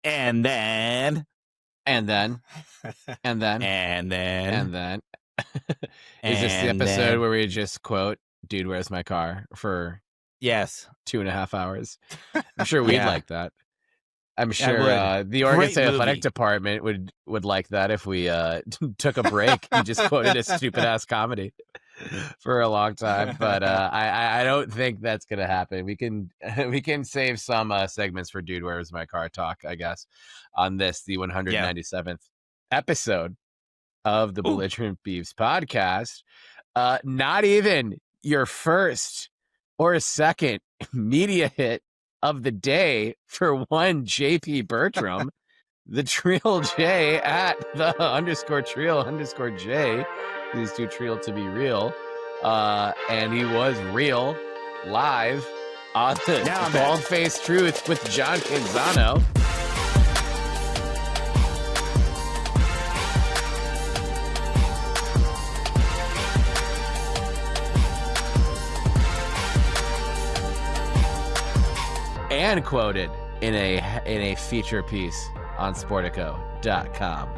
And then. And then. And then. And then. And then. Is this the episode where we just quote, "Dude, where's my car?" for yes 2.5 hours? I'm sure we'd like that. I'm sure the Oregon Great State movie. Athletic Department would like that if we took a break and just quoted a stupid ass comedy for a long time. But I don't think that's gonna happen. We can save some segments for "Dude, Where's My Car" talk, I guess, on this, the 197th episode of the Belligerent Beavs podcast. Not even your first or second media hit of the day for one JP Bertram, the Trill J at the _Trill_J. He's too Trill to be real. And he was real live on the Bald-Faced Truth with John Canzano. And quoted in a feature piece on Sportico.com,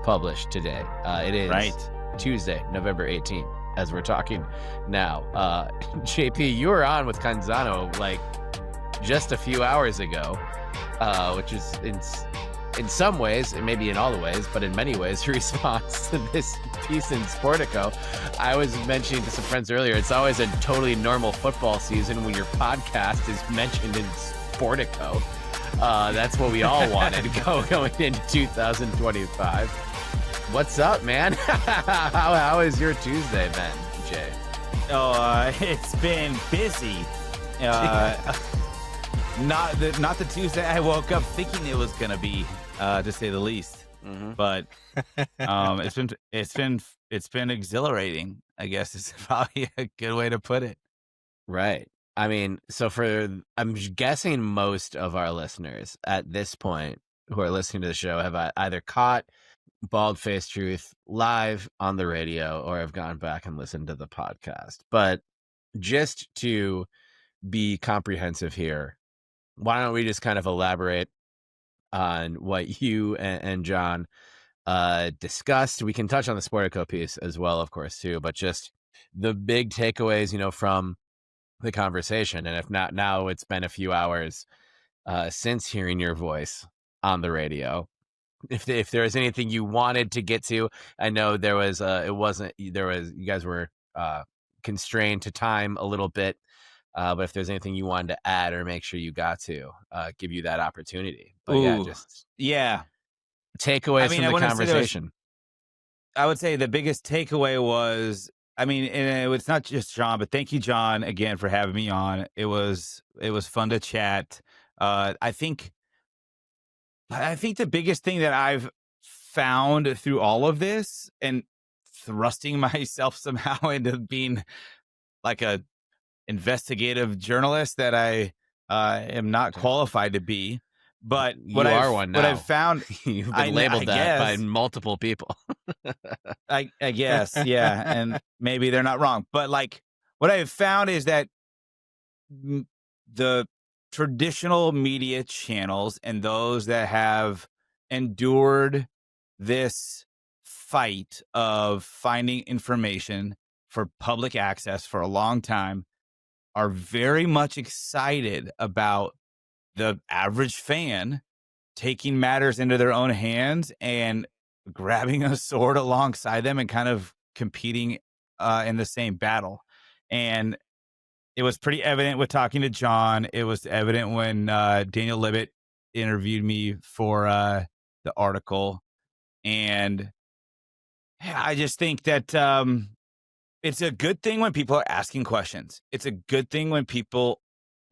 published today. It is Tuesday, November 18th, as we're talking now. JP, you were on with Canzano like just a few hours ago, which is in some ways, and maybe in all the ways, but in many ways, a response to this piece in Sportico. I was mentioning to some friends earlier, it's always a totally normal football season when your podcast is mentioned in Sportico. That's what we all wanted going into 2025. What's up, man? How has your Tuesday been, Jay? Oh, it's been busy. Not the Tuesday I woke up thinking it was gonna be, to say the least. Mm-hmm. But it's been exhilarating, I guess is probably a good way to put it. Right. I mean, so I'm guessing most of our listeners at this point who are listening to the show have either caught Bald-Faced Truth live on the radio or have gone back and listened to the podcast. But just to be comprehensive here, why don't we just kind of elaborate on what you and John discussed? We can touch on the Sportico piece as well, of course, too, but just the big takeaways, from the conversation. And if not now, it's been a few hours since hearing your voice on the radio. If there was anything you wanted to get to, I know there was you guys were constrained to time a little bit, but if there's anything you wanted to add or make sure you got to, give you that opportunity. But takeaways from the conversation. I would say the biggest takeaway was, and it's not just John, but thank you, John, again for having me on. It was fun to chat. I think the biggest thing that I've found through all of this and thrusting myself somehow into being like a investigative journalist that I am not qualified to be, but what I've found, you've been labeled that by multiple people. I guess, yeah, and maybe they're not wrong, but what I've found is that the traditional media channels and those that have endured this fight of finding information for public access for a long time are very much excited about the average fan taking matters into their own hands and grabbing a sword alongside them and kind of competing in the same battle. And it was pretty evident with talking to John. It was evident when Daniel Libet interviewed me for the article. And I just think that it's a good thing when people are asking questions. It's a good thing when people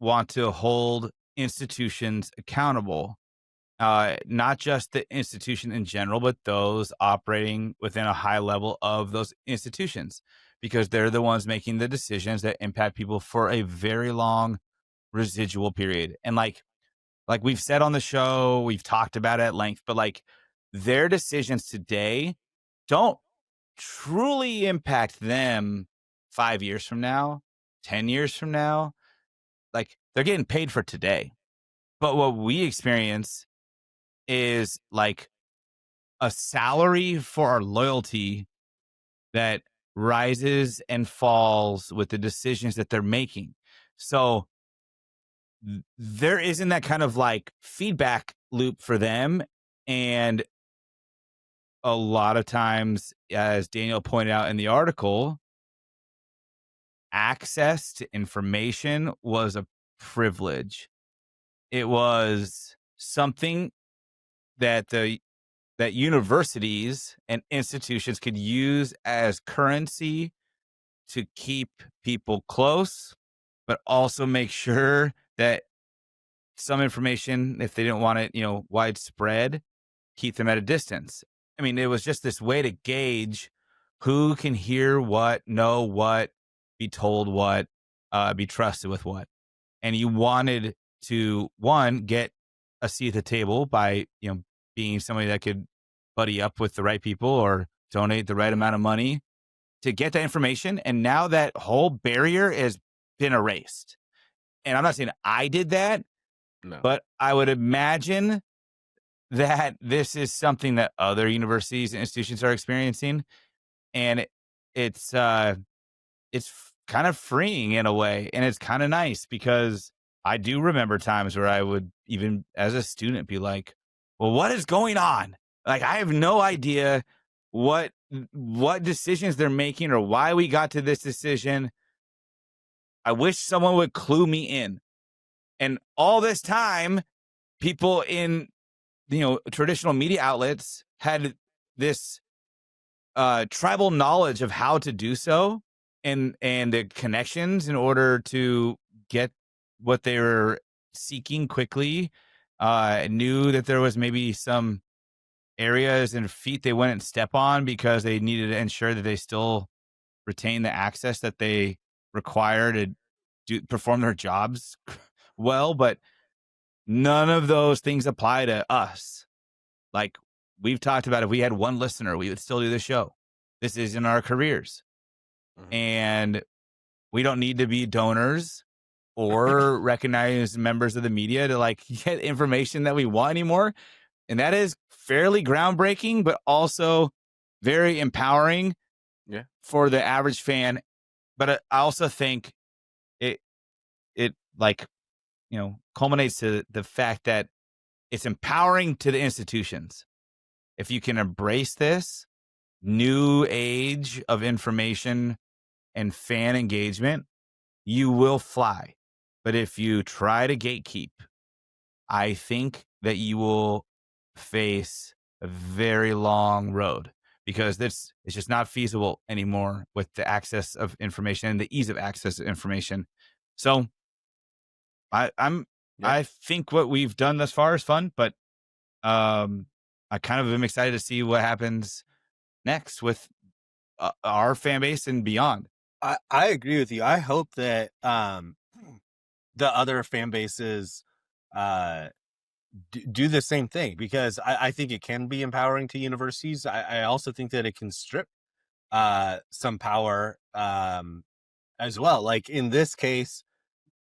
want to hold institutions accountable, not just the institution in general, but those operating within a high level of those institutions, because they're the ones making the decisions that impact people for a very long residual period. And like we've said on the show, we've talked about it at length, but their decisions today don't truly impact them 5 years from now, 10 years from now. They're getting paid for today. But what we experience is like a salary for our loyalty that rises and falls with the decisions that they're making. So there isn't that kind of like feedback loop for them. And a lot of times, as Daniel pointed out in the article, access to information was a privilege. It was something that that universities and institutions could use as currency to keep people close, but also make sure that some information, if they didn't want it, widespread, keep them at a distance. I mean, it was just this way to gauge who can hear what, know what, be told what, be trusted with what. And you wanted to, one, get a seat at the table by, being somebody that could buddy up with the right people or donate the right amount of money to get that information. And now that whole barrier has been erased. And I'm not saying I did that, No. but I would imagine that this is something that other universities and institutions are experiencing. And it's kind of freeing in a way. And it's kind of nice because I do remember times where I would, even as a student, be like, well, what is going on? Like, I have no idea what decisions they're making or why we got to this decision. I wish someone would clue me in. And all this time, people in, traditional media outlets had this tribal knowledge of how to do so and the connections in order to get what they were seeking quickly. Knew that there was maybe some areas and feet they wouldn't step on because they needed to ensure that they still retain the access that they require to perform their jobs well. But none of those things apply to us. Like we've talked about, if we had one listener, we would still do the show. This is in our careers. Mm-hmm. And we don't need to be donors or recognized members of the media to like get information that we want anymore. And that is fairly groundbreaking, but also very empowering for the average fan. But I also think it like, culminates to the fact that it's empowering to the institutions. If you can embrace this new age of information and fan engagement, you will fly. But if you try to gatekeep, I think that you will face a very long road because it's just not feasible anymore with the access of information and the ease of access to information. So I think what we've done thus far is fun, but I kind of am excited to see what happens next with our fan base and beyond. I agree with you. I hope that the other fan bases do the same thing because I think it can be empowering to universities. I also think that it can strip some power as well. Like in this case,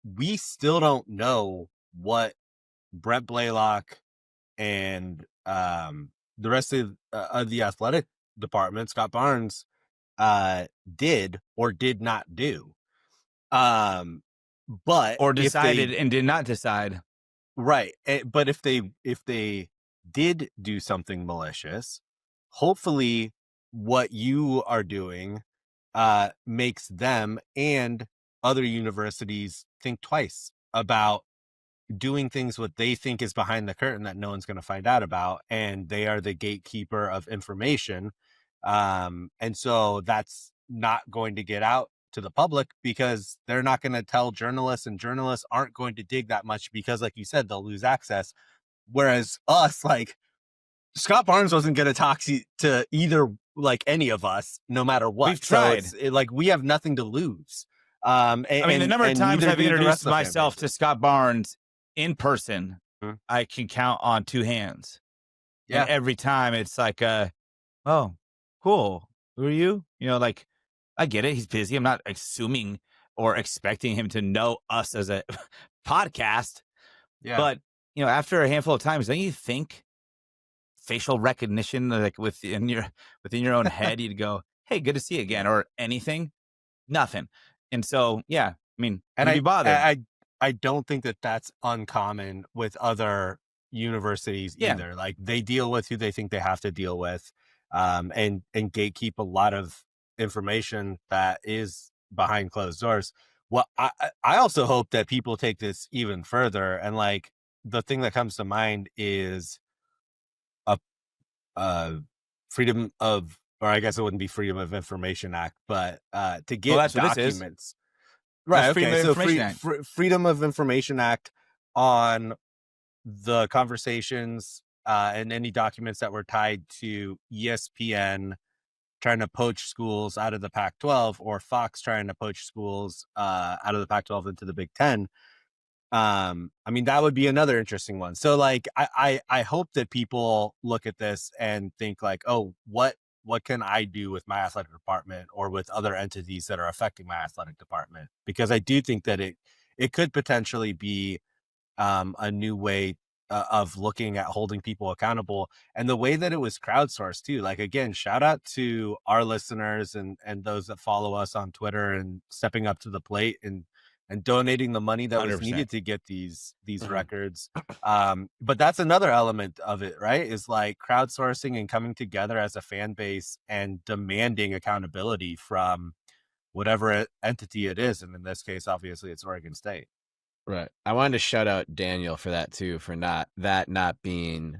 we still don't know what Brent Blaylock and the rest of the athletic department, Scott Barnes, did or did not do. But or decided and did not decide. Right. But if they did do something malicious, hopefully what you are doing makes them and other universities think twice about doing things what they think is behind the curtain that no one's going to find out about, and they are the gatekeeper of information. And so that's not going to get out to the public because they're not going to tell journalists, and journalists aren't going to dig that much because, like you said, they'll lose access. Whereas us, like Scott Barnes wasn't going to talk to either, like any of us, no matter what. We've tried. So like we have nothing to lose. I mean, the number of times I've introduced myself to Scott Barnes in person, I can count on two hands. Yeah. And every time it's like, oh, cool. Who are you? Like, I get it. He's busy. I'm not assuming or expecting him to know us as a podcast. Yeah. But, after a handful of times, don't you think facial recognition, like within your own head, you'd go, "Hey, good to see you again," or anything. Nothing. And so, yeah, I mean, And who'd be bothered? I don't think that that's uncommon with other universities Yeah. either. Like they deal with who they think they have to deal with, and gatekeep a lot of information that is behind closed doors. Well, I also hope that people take this even further, and like the thing that comes to mind is a freedom of, or I guess it wouldn't be Freedom of Information Act, but to get that's what this is. documents. That's Right. Freedom Okay. of So Information Act. Freedom of Information Act on the conversations and any documents that were tied to ESPN trying to poach schools out of the Pac-12, or Fox trying to poach schools out of the Pac-12 into the Big Ten. I mean, that would be another interesting one. So like, I hope that people look at this and think like, oh, what can I do with my athletic department or with other entities that are affecting my athletic department? Because I do think that it could potentially be a new way of looking at holding people accountable, and the way that it was crowdsourced too. Like, again, shout out to our listeners and those that follow us on Twitter and stepping up to the plate and donating the money that was 100%. needed to get these records. But that's another element of it, right? Is like crowdsourcing and coming together as a fan base and demanding accountability from whatever entity it is. And in this case, obviously it's Oregon State. Right. I wanted to shout out Daniel for that too, for not being,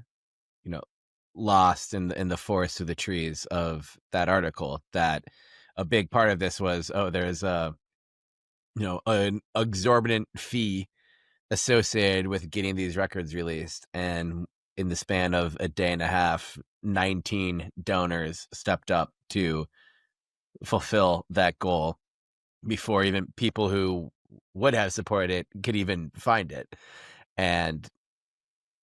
lost in the forest of the trees of that article. That a big part of this was, there's an exorbitant fee associated with getting these records released, and in the span of a day and a half, 19 donors stepped up to fulfill that goal before even people who would have supported it could even find it. And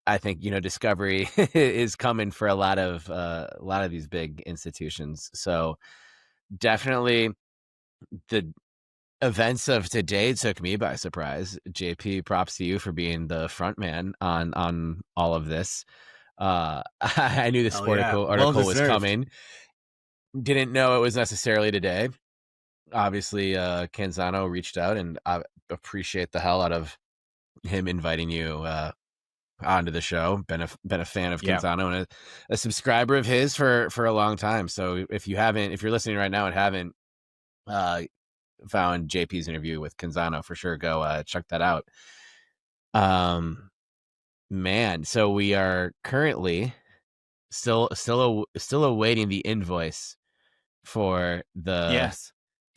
I think, discovery is coming for a lot of these big institutions. So definitely the events of today took me by surprise. JP, props to you for being the front man on all of this. I knew this article was coming. Didn't know it was necessarily today. Obviously, Canzano reached out, and I appreciate the hell out of him inviting you onto the show. Been a fan of Canzano and a subscriber of his for a long time. So if you're listening right now and haven't found JP's interview with Canzano, for sure go check that out. Man, so we are currently still awaiting the invoice for the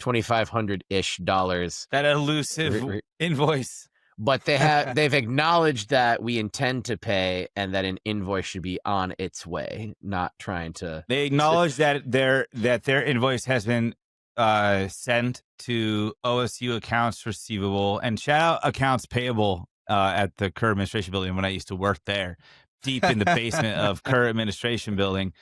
$2,500-ish that elusive invoice. But they've acknowledged that we intend to pay and that an invoice should be on its way, not trying to. They acknowledge that their invoice has been sent to OSU accounts receivable, and shout out accounts payable at the Kerr Administration Building when I used to work there, deep in the basement of Kerr Administration Building.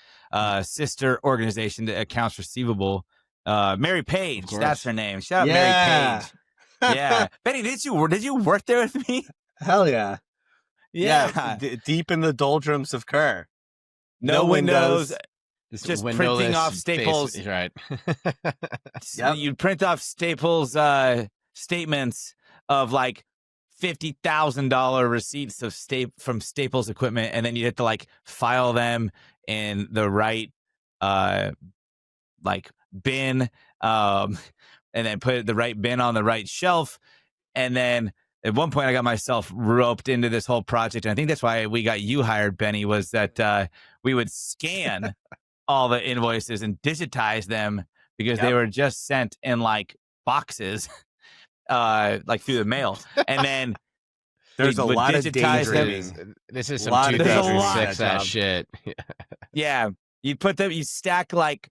Sister organization to accounts receivable. Mary Page, that's her name. Shout out Mary Page. Yeah, Benny, did you work there with me? Hell yeah, yeah. Deep in the doldrums of Kerr. No windows. Just printing off Staples. Right. You'd print off Staples statements of like $50,000 receipts of from Staples equipment, and then you have to like file them in the right like bin, and then put the right bin on the right shelf. And then at one point I got myself roped into this whole project, and I think that's why we got you hired, Benny, was that we would scan all the invoices and digitize them because they were just sent in like boxes, like through the mail. And then there's a lot of daydreaming. This is some 2006 that shit. Yeah. You put them, you stack like,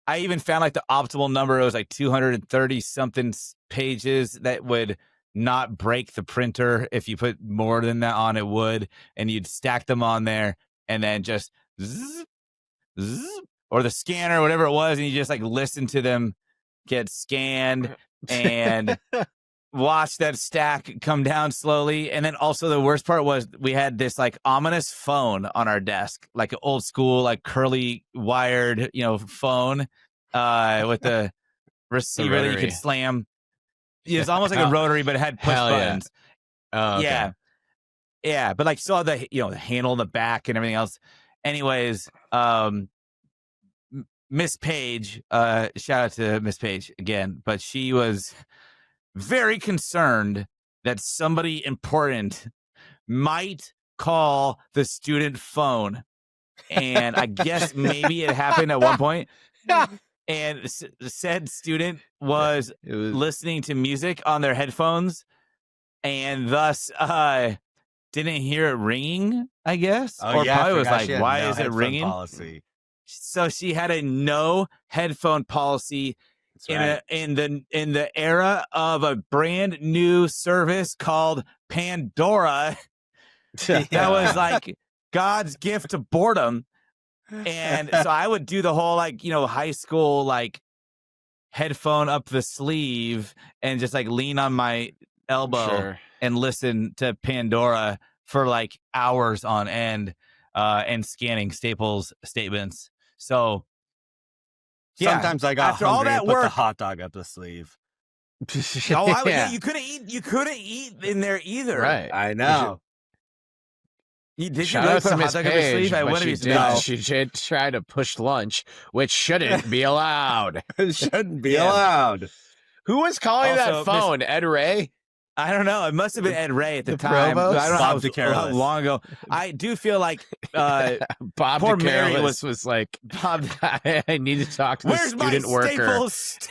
I even found like the optimal number. It was like 230 something pages that would not break the printer. If you put more than that on, it would. And you'd stack them on there and then just zzz, zzz, or the scanner, whatever it was. And you just like listen to them get scanned. And watched that stack come down slowly. And then also the worst part was we had this like ominous phone on our desk, like an old school, like curly wired, phone with the receiver that you could slam. It was almost like a rotary, but it had push buttons. Oh, okay. Yeah. Yeah. But like saw the, the handle in the back and everything else. Anyways, Miss Page, shout out to Miss Page again, but she was very concerned that somebody important might call the student phone. And I guess maybe it happened at one point. And said student was listening to music on their headphones and thus didn't hear it ringing, I guess. Oh, or yeah, probably was like, why no is it ringing? Policy. So she had a no headphone policy in the era of a brand new service called Pandora. That was like God's gift to boredom. And so I would do the whole like, high school like headphone up the sleeve and just like lean on my elbow and listen to Pandora for like hours on end and scanning Staples statements. So sometimes I got after hungry all that and put work, the hot dog up the sleeve. You couldn't eat in there either. Right. I know. Did you Shout really out put to a hot Miss dog up your sleeve? Page, she did try to push lunch, which shouldn't be allowed. It shouldn't be allowed. Who was calling that phone? Ed Ray? I don't know. It must have been Ed Ray at the time. Provost? I don't Bob know how long ago. I do feel like Bob poor Mary Mary was like, Bob, I need to talk to the student worker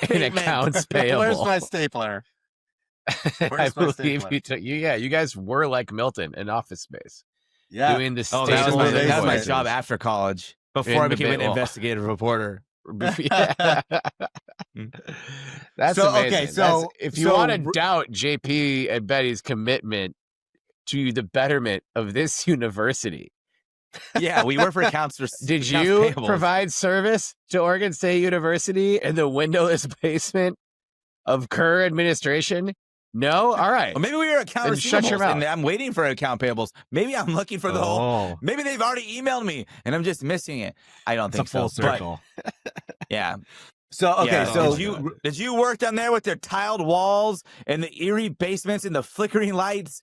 in accounts payable. Where's my stapler? I believe you took you guys were like Milton in Office Space. Yeah. Doing the that was my job after college before I became an investigative reporter. Yeah. That's so, amazing. Okay, so if you want to doubt JP and Betty's commitment to the betterment of this university. Yeah, we work for accounts. Did you provide service to Oregon State University in the windowless basement of Kerr administration? No? All right. Well, maybe we were account receivables, shut your mouth. and I'm waiting for account payables. Maybe I'm looking for the whole. Maybe they've already emailed me, and I'm just missing it. I don't think so. Full circle. Yeah. So okay, yeah, so did you work down there with their tiled walls and the eerie basements and the flickering lights?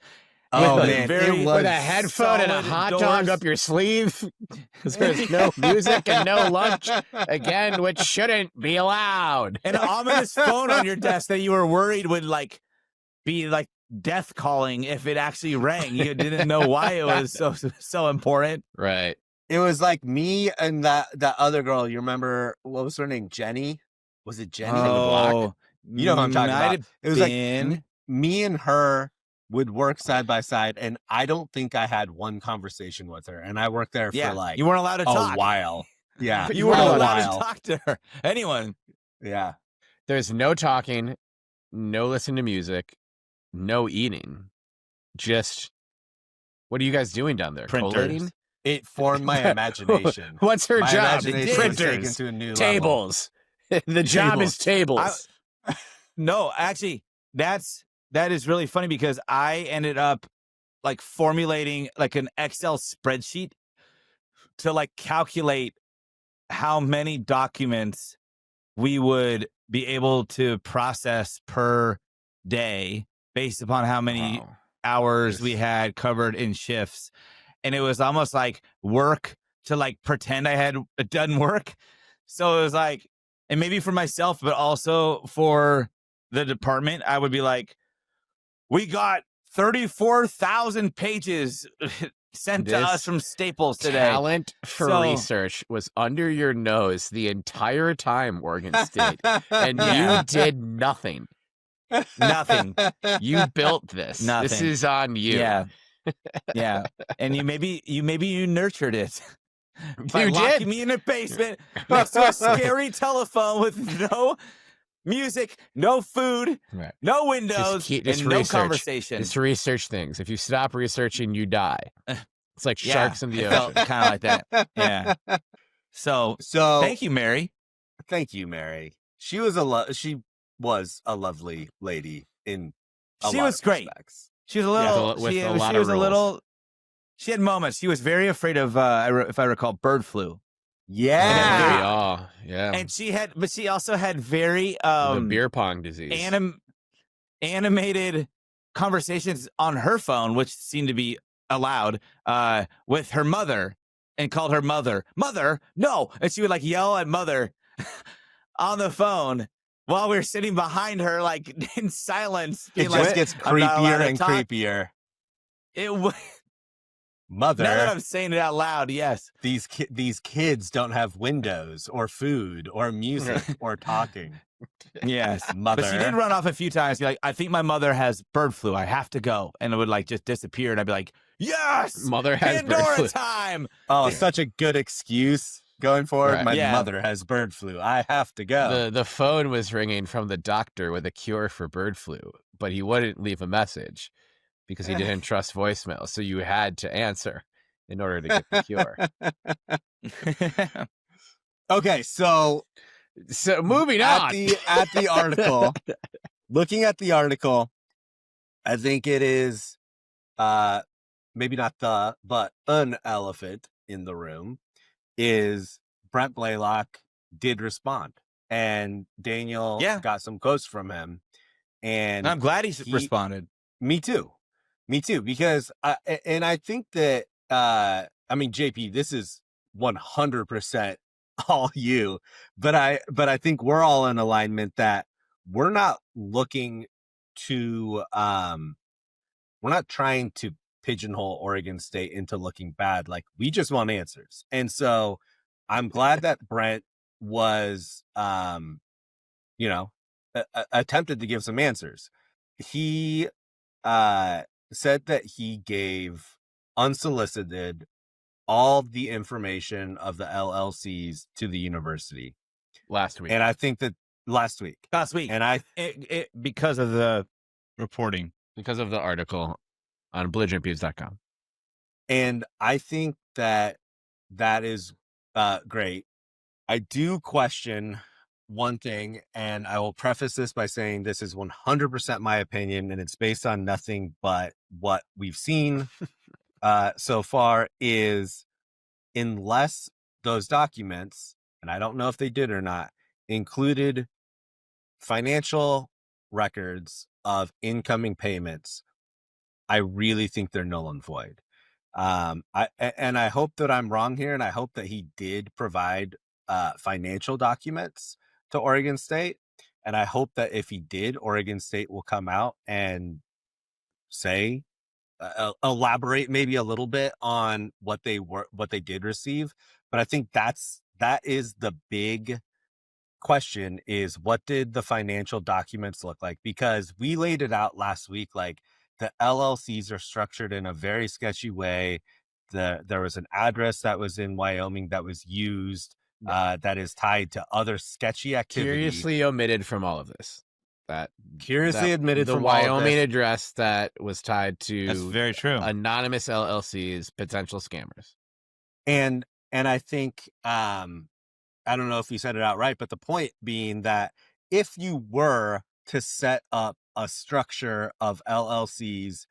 Oh man, with a headphone and a hot dog up your sleeve. There's no music and no lunch again, which shouldn't be allowed. And an ominous phone on your desk that you were worried would like be like death calling if it actually rang. You didn't know why it was so important. Right. It was like me and that other girl. You remember what was her name? Jenny? Was it Jenny? Oh, you know who I'm talking about. It was like me and her would work side by side, and I don't think I had one conversation with her. And I worked there for like you weren't allowed to talk a while. Yeah, you weren't allowed to talk to her. Anyone? Yeah. There's no talking, no listening to music, no eating. Just what are you guys doing down there? Printers. It formed my imagination. What's her job? Printers, to a new tables. The job is tables. No, actually, that is really funny because I ended up like formulating like an Excel spreadsheet to like calculate how many documents we would be able to process per day based upon how many hours we had covered in shifts. And it was almost like work to like pretend I had done work. So it was like, and maybe for myself, but also for the department, I would be like, we got 34,000 pages sent to us from Staples today. Talent for research was under your nose the entire time, Oregon State, and you did nothing. Nothing. You built this. Nothing. This is on you. Yeah. Yeah. And you nurtured it. By You locking did. me in a basement next to a scary telephone with no music, no food, no windows, and no conversation. Just research things. If you stop researching, you die. It's like sharks in the ocean. Kind of like that. Yeah. So thank you, Mary. Thank you, Mary. She was a lovely lady in She was great. Respects. She was a little. with She a lot was of a rules. little. She had moments. She was very afraid of, if I recall, bird flu. Yeah. And she also had very the beer pong disease. Animated conversations on her phone, which seemed to be allowed, with her mother, and called her mother, no. And she would like yell at mother on the phone while we were sitting behind her, like in silence. It like, just gets creepier and creepier. Mother. Now that I'm saying it out loud, yes. These kids don't have windows or food or music or talking. Yes. Mother. But she did run off a few times. Be like, I think my mother has bird flu. I have to go. And it would like just disappear. And I'd be like, yes, mother has Pandora bird flu. time. Oh, such a good excuse going forward. Right. My mother has bird flu. I have to go. The phone was ringing from the doctor with a cure for bird flu, but he wouldn't leave a message because he didn't trust voicemail. So you had to answer in order to get the cure. Okay, so moving on. At the article, looking at the article, I think it is maybe not but an elephant in the room is Brent Blaylock did respond, and Daniel got some quotes from him, and I'm glad he responded. Me too, because I think that I mean, JP, this is 100% all you, but I think we're all in alignment that we're not looking to we're not trying to pigeonhole Oregon State into looking bad. Like, we just want answers. And so I'm glad that Brent was attempted to give some answers. He said that he gave unsolicited all the information of the LLCs to the university last week. And I think that last week. And because of the reporting, because of the article on belligerentbeavs.com. And I think that is great. I do question one thing, and I will preface this by saying this is 100% my opinion, and it's based on nothing but what we've seen so far, is unless those documents, and I don't know if they did or not, included financial records of incoming payments, I really think they're null and void. I hope that I'm wrong here, and I hope that he did provide financial documents to Oregon State, and I hope that if he did, Oregon State will come out and say, elaborate maybe a little bit on what they did receive. But I think that is the big question, is what did the financial documents look like? Because we laid it out last week, like the LLCs are structured in a very sketchy way. There was an address that was in Wyoming that was used that is tied to other sketchy activity. Curiously omitted from all of this. Admitted the from Wyoming address that was tied to that's very true. Anonymous LLCs, potential scammers. And I think I don't know if you said it out right, but the point being that if you were to set up a structure of LLCs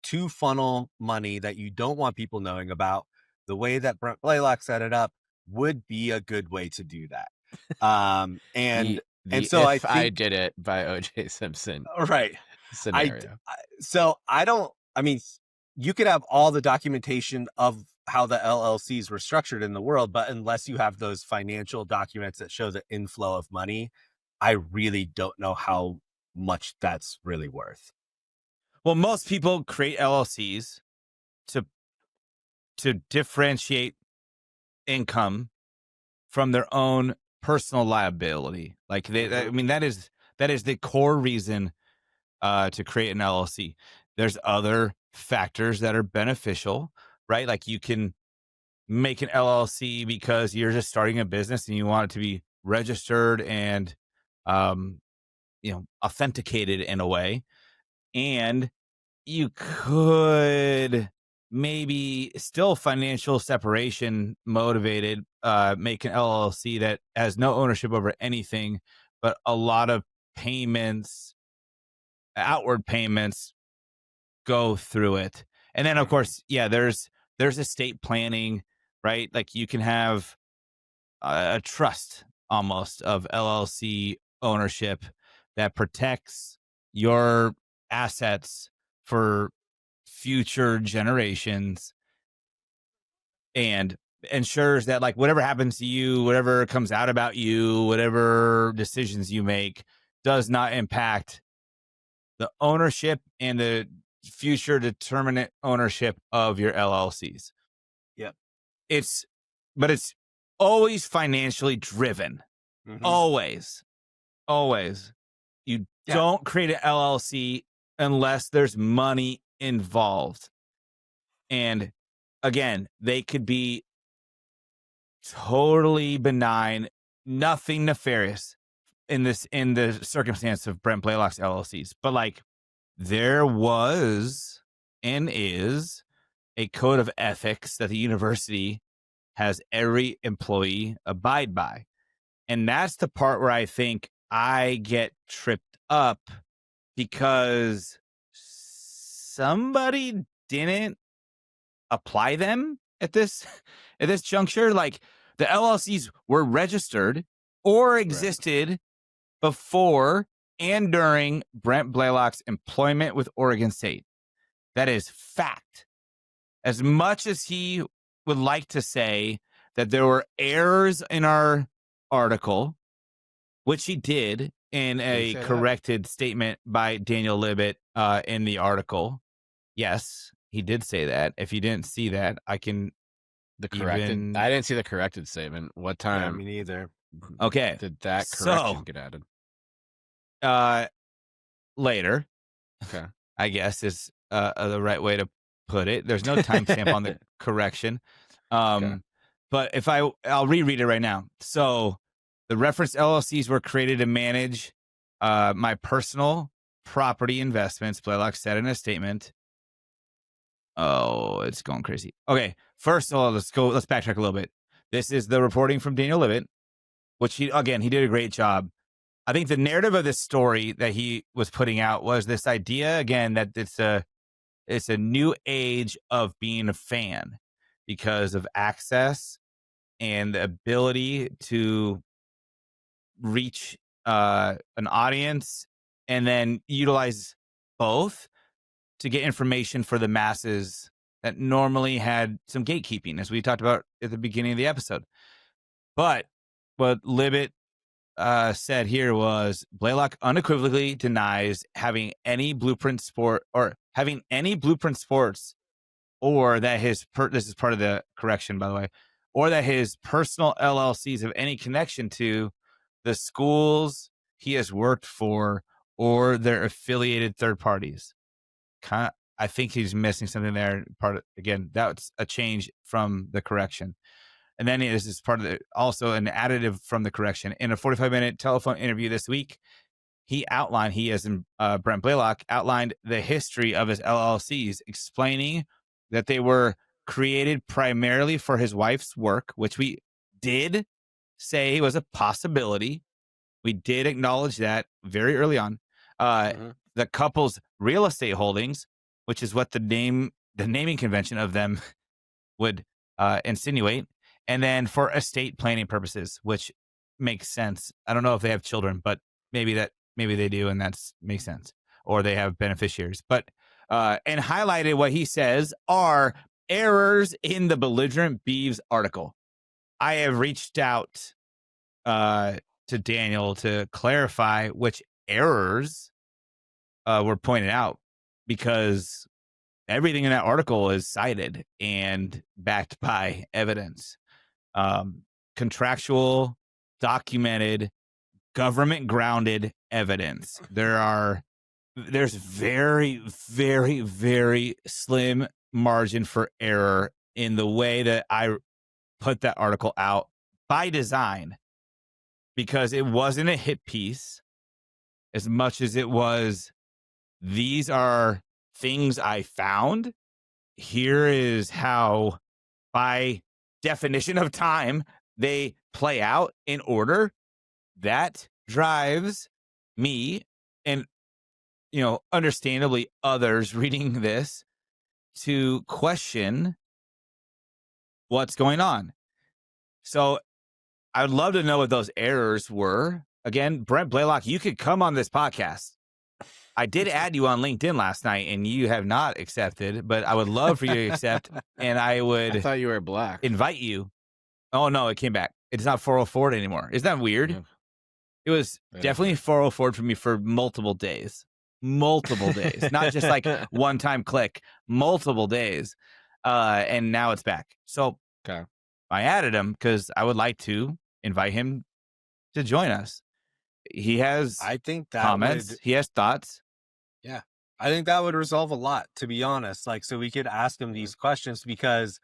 to funnel money that you don't want people knowing about, the way that Brent Blaylock set it up would be a good way to do that. And so I did it by O.J. Simpson, right? Scenario. I mean, you could have all the documentation of how the LLCs were structured in the world, but unless you have those financial documents that show the inflow of money, I really don't know how much that's really worth. Well, most people create LLCs to differentiate income from their own personal liability. Like that is the core reason to create an LLC. There's other factors that are beneficial, right? Like you can make an LLC because you're just starting a business and you want it to be registered and authenticated in a way. And you could maybe still financial separation motivated, make an LLC that has no ownership over anything, but a lot of payments outward payments go through it. And then, of course, there's estate planning, right? Like you can have a trust almost of LLC ownership that protects your assets for future generations and ensures that like whatever happens to you, whatever comes out about you, whatever decisions you make does not impact the ownership and the future determinate ownership of your LLCs. Yep. But it's always financially driven. Mhm. Always. You don't create an LLC unless there's money involved. And again, they could be totally benign, nothing nefarious in the circumstance of Brent Blaylock's LLCs. But like there was and is a code of ethics that the university has every employee abide by. And that's the part where I think I get tripped up because somebody didn't apply them at this juncture. Like the LLCs were registered or existed before and during Brent Blaylock's employment with Oregon State. That is fact. As much as he would like to say that there were errors in our article, which he did in a corrected statement by Daniel Libet in the article. Yes, he did say that. If you didn't see that, I can I didn't see the corrected statement. What time? Yeah, me neither. Okay. Did that correction get added? Later. Okay. I guess is the right way to put it. There's no timestamp on the correction. But if I'll reread it right now. So the referenced LLCs were created to manage my personal property investments, Blaylock said in a statement. Oh, it's going crazy. Okay. First of all, let's backtrack a little bit. This is the reporting from Daniel Libet, which he did a great job. I think the narrative of this story that he was putting out was this idea again that it's a new age of being a fan because of access and the ability to reach an audience and then utilize both to get information for the masses that normally had some gatekeeping, as we talked about at the beginning of the episode. But what Libet said here was Blaylock unequivocally denies having any blueprint sports or that his this is part of the correction, by the way, or that his personal LLCs have any connection to the schools he has worked for or their affiliated third parties. I think he's missing something there. Again, that's a change from the correction. And then this is also an additive from the correction. In a 45-minute telephone interview this week, Brent Blaylock outlined the history of his LLCs, explaining that they were created primarily for his wife's work, which we did say was a possibility. We did acknowledge that very early on. The couple's real estate holdings, which is what the naming convention of them would insinuate. And then for estate planning purposes, which makes sense. I don't know if they have children, but maybe they do, and that makes sense. Or they have beneficiaries. But and highlighted what he says are errors in the Belligerent Beavs article. I have reached out to Daniel to clarify which errors were pointed out, because everything in that article is cited and backed by evidence. Contractual, documented, government grounded evidence. There's very, very, very slim margin for error in the way that I put that article out by design, because it wasn't a hit piece as much as it was, these are things I found. Here is how, by definition of time, they play out in order. That drives me, and understandably others reading this to question what's going on. So I would love to know what those errors were. Again, Brent Blaylock, you could come on this podcast. I did add you on LinkedIn last night, and you have not accepted, but I would love for you to accept, and I would I thought you were black. invite you. Oh, no, it came back. It's not 404 anymore. Isn't that weird? Yeah. It was definitely 404 for me for multiple days. Multiple days. Not just like one-time click. Multiple days. And now it's back. So Okay. I added him because I would like to invite him to join us. He has I think that comments. He has thoughts. Yeah, I think that would resolve a lot, to be honest. Like, so we could ask him these questions because,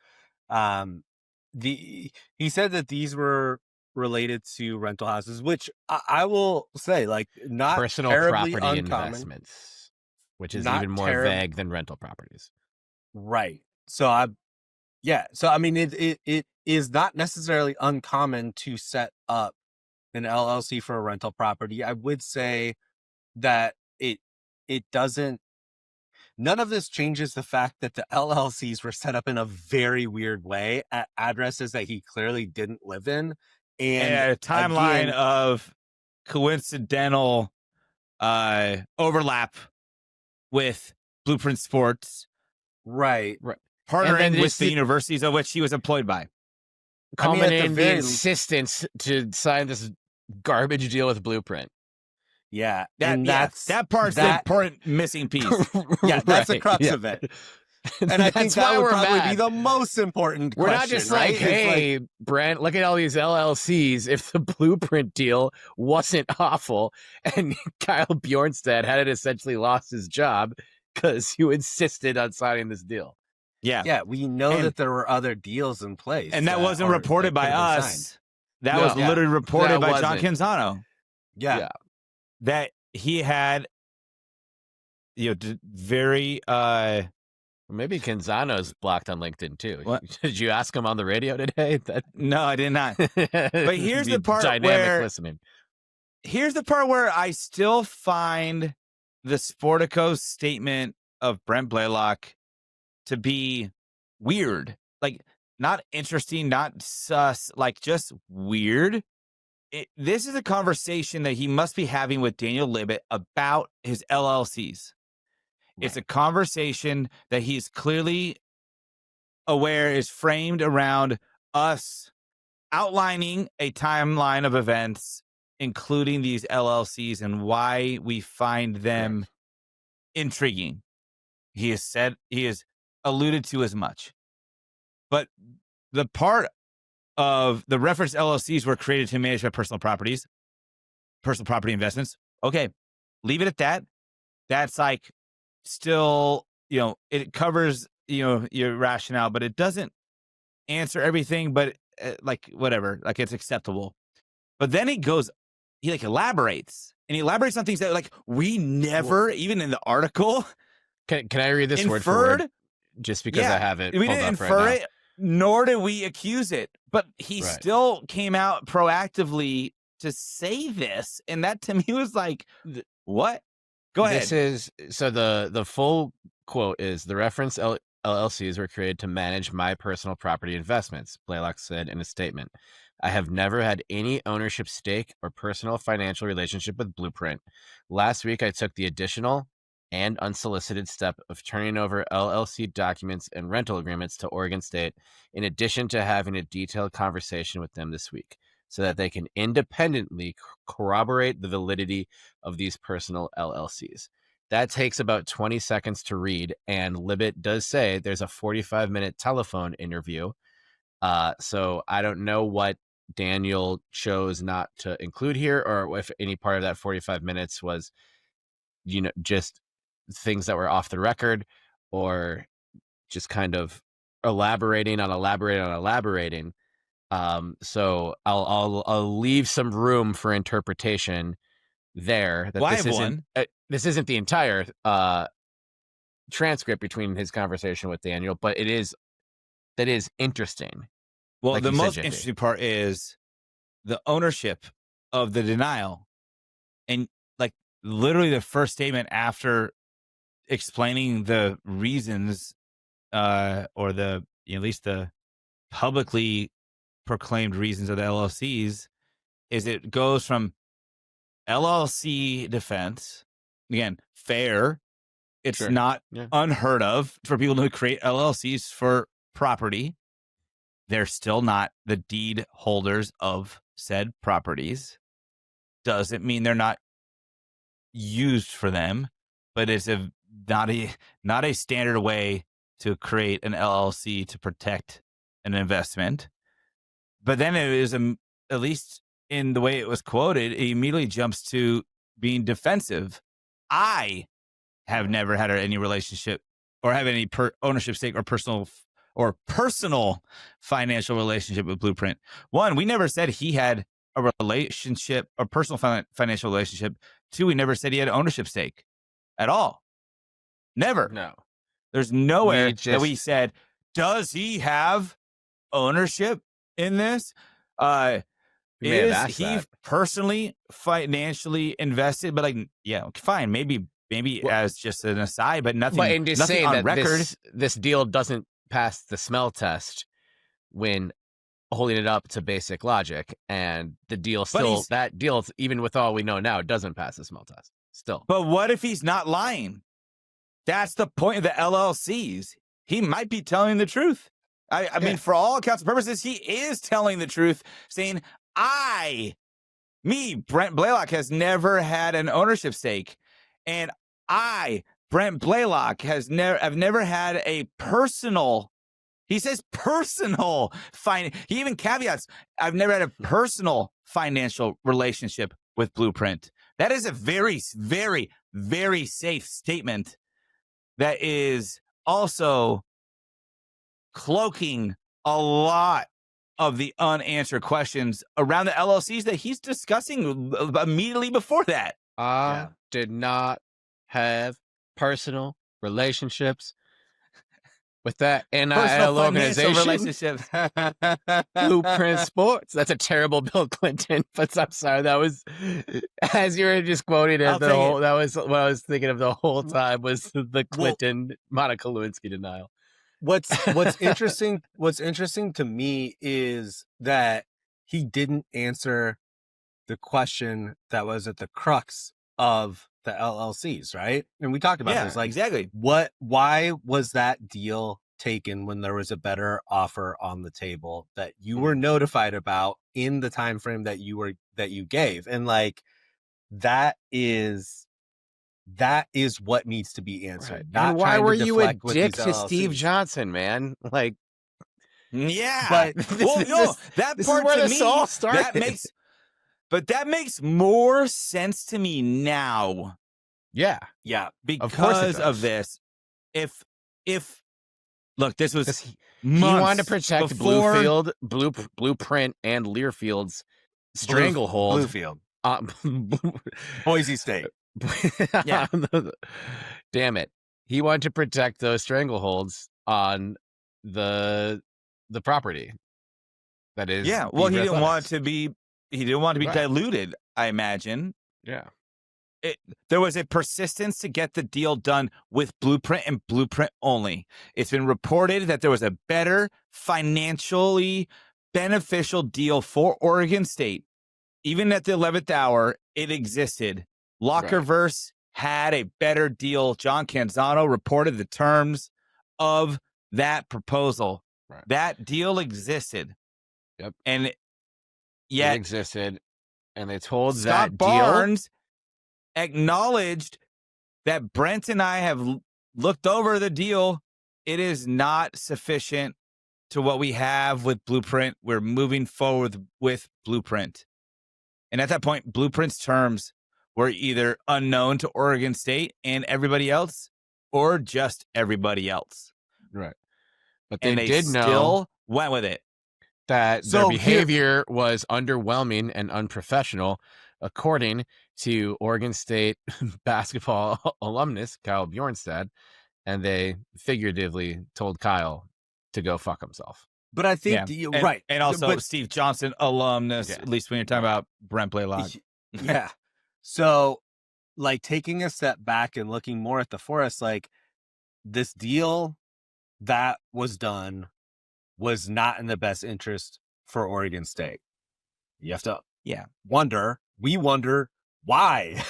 he said that these were related to rental houses, which I will say, like, not Personal terribly property uncommon. investments, which is Not even more vague than rental properties. Right. So I mean, it is not necessarily uncommon to set up an LLC for a rental property. I would say that it doesn't. None of this changes the fact that the LLCs were set up in a very weird way at addresses that he clearly didn't live in, and a timeline again, of coincidental overlap with Blueprint Sports, right. partnering with the universities of which he was employed by. Culminating the insistence to sign this garbage deal with Blueprint. Yeah, that part's the important missing piece. Yeah, that's the crux of it. And I think that would probably be the most important We're question. not just right? like, hey, Brent, look at all these LLCs. If the Blueprint deal wasn't awful and Kyle Bjornstad had essentially lost his job because you insisted on signing this deal. Yeah, we know that there were other deals in place. And that wasn't reported by us. That was literally reported by John Canzano. Yeah. That he had, very... Maybe Canzano's blocked on LinkedIn too. What? Did you ask him on the radio today? No, I did not. But here's the part dynamic listening. Here's the part where I still find the Sportico statement of Brent Blaylock to be weird. Like, not interesting, not sus, like just weird. This is a conversation that he must be having with Daniel Libet about his LLCs. Right. It's a conversation that he's clearly aware is framed around us outlining a timeline of events, including these LLCs and why we find them intriguing. He has alluded to as much. But the part of the reference LLCs were created to manage my personal property investments. Okay, leave it at that. That's like still, it covers, your rationale, but it doesn't answer everything, but like whatever, like it's acceptable. But then he elaborates, and he elaborates on things that like we never, even in the article. Can I read this word for word? Just because I have it. We didn't infer it, nor did we accuse it. But he still came out proactively to say this, and that to me was like, what? Go ahead. This is so the full quote is the reference LLCs were created to manage my personal property investments, Blaylock said in a statement. I have never had any ownership stake or personal financial relationship with Blueprint. Last week, I took the additional and unsolicited step of turning over LLC documents and rental agreements to Oregon State, in addition to having a detailed conversation with them this week, so that they can independently corroborate the validity of these personal LLCs. That takes about 20 seconds to read, and Libet does say there's a 45-minute telephone interview. So I don't know what Daniel chose not to include here, or if any part of that 45 minutes was, just things that were off the record, or just kind of elaborating. So I'll leave some room for interpretation there. That this isn't the entire transcript between his conversation with Daniel, but that is interesting. Well, like the most interesting part is the ownership of the denial, and like literally the first statement after explaining the reasons, or at least the publicly proclaimed reasons of the LLCs, is it goes from LLC defense, again, fair. It's Sure. not Yeah. unheard of for people to create LLCs for property. They're still not the deed holders of said properties. Doesn't mean they're not used for them, but it's not a standard way to create an LLC to protect an investment. But then it is, at least in the way it was quoted, it immediately jumps to being defensive. I have never had any relationship or have any ownership stake or personal financial relationship with Blueprint. One, we never said he had a relationship or personal financial relationship. Two, we never said he had ownership stake at all. Never. No. There's nowhere that we said, does he have ownership in this? Is he personally financially invested? But like, yeah, fine, maybe as just an aside, but nothing. But in just nothing saying on that record. this deal doesn't pass the smell test when holding it up to basic logic, and the deal that deal, even with all we know now, doesn't pass the smell test still. But what if he's not lying? That's the point of the LLCs. He might be telling the truth. I mean, for all accounts and purposes, he is telling the truth, saying, Brent Blaylock, has never had an ownership stake. And Brent Blaylock, I've never had a personal, he says personal, he even caveats, I've never had a personal financial relationship with Blueprint. That is a very, very, very safe statement that is also cloaking a lot of the unanswered questions around the LLCs that he's discussing immediately before that. I did not have personal relationships with that NIL organization. Relationships. Blueprint Sports. That's a terrible Bill Clinton, but I'm sorry. That was, as you were just quoting it, that was what I was thinking of the whole time, was the Clinton Monica Lewinsky denial. What's interesting to me is that he didn't answer the question that was at the crux of the LLCs, right? And we talked about this, like, exactly. Why was that deal taken when there was a better offer on the table that you were notified about in the time frame that you gave? And like, that is what needs to be answered. Right. And why were you a dick to Steve Johnson, man? Like, yeah, but that part where to this me, all started. that makes more sense to me now. Yeah, because of this. If look, this was he wanted to protect Blueprint and Learfield's stranglehold. Bluefield, Boise State. Yeah. Damn it. He wanted to protect those strangleholds on the property. That is, yeah. Well, he didn't want to be diluted, I imagine. Yeah. There was a persistence to get the deal done with Blueprint and Blueprint only. It's been reported that there was a better financially beneficial deal for Oregon State. Even at the 11th hour, it existed. Lockerverse had a better deal. John Canzano reported the terms of that proposal. Right. That deal existed. Yep. And yet it existed. And they told Scott that Barnes acknowledged that Brent and I have looked over the deal. It is not sufficient to what we have with Blueprint. We're moving forward with Blueprint. And at that point, Blueprint's terms were either unknown to Oregon State and everybody else, or just everybody else. Right. But they did still know went with it. That their behavior was underwhelming and unprofessional, according to Oregon State basketball alumnus Kyle Bjornstad, and they figuratively told Kyle to go fuck himself. But I think right, and also Steve Johnson alumnus, at least when you're talking about Brent Blaylock. Yeah. So like taking a step back and looking more at the forest, like this deal that was done was not in the best interest for Oregon State. You have to we wonder why.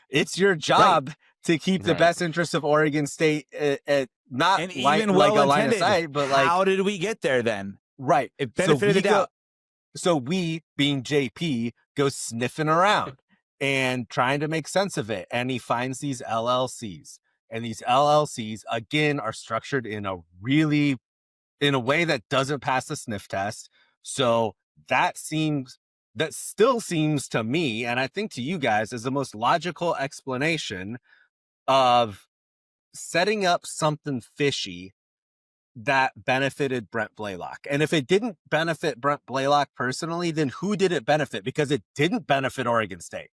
It's your job to keep the best interest of Oregon State at not and like, even like a well line of intended. sight, but like, how did we get there then? Right. It benefited the doubt. So we, being JP, go sniffing around and trying to make sense of it. And he finds these LLCs. And these LLCs, again, are structured in a way that doesn't pass the sniff test. So that still seems to me, and I think to you guys, as the most logical explanation of setting up something fishy that benefited Brent Blaylock. And if it didn't benefit Brent Blaylock personally, then who did it benefit? Because it didn't benefit Oregon State,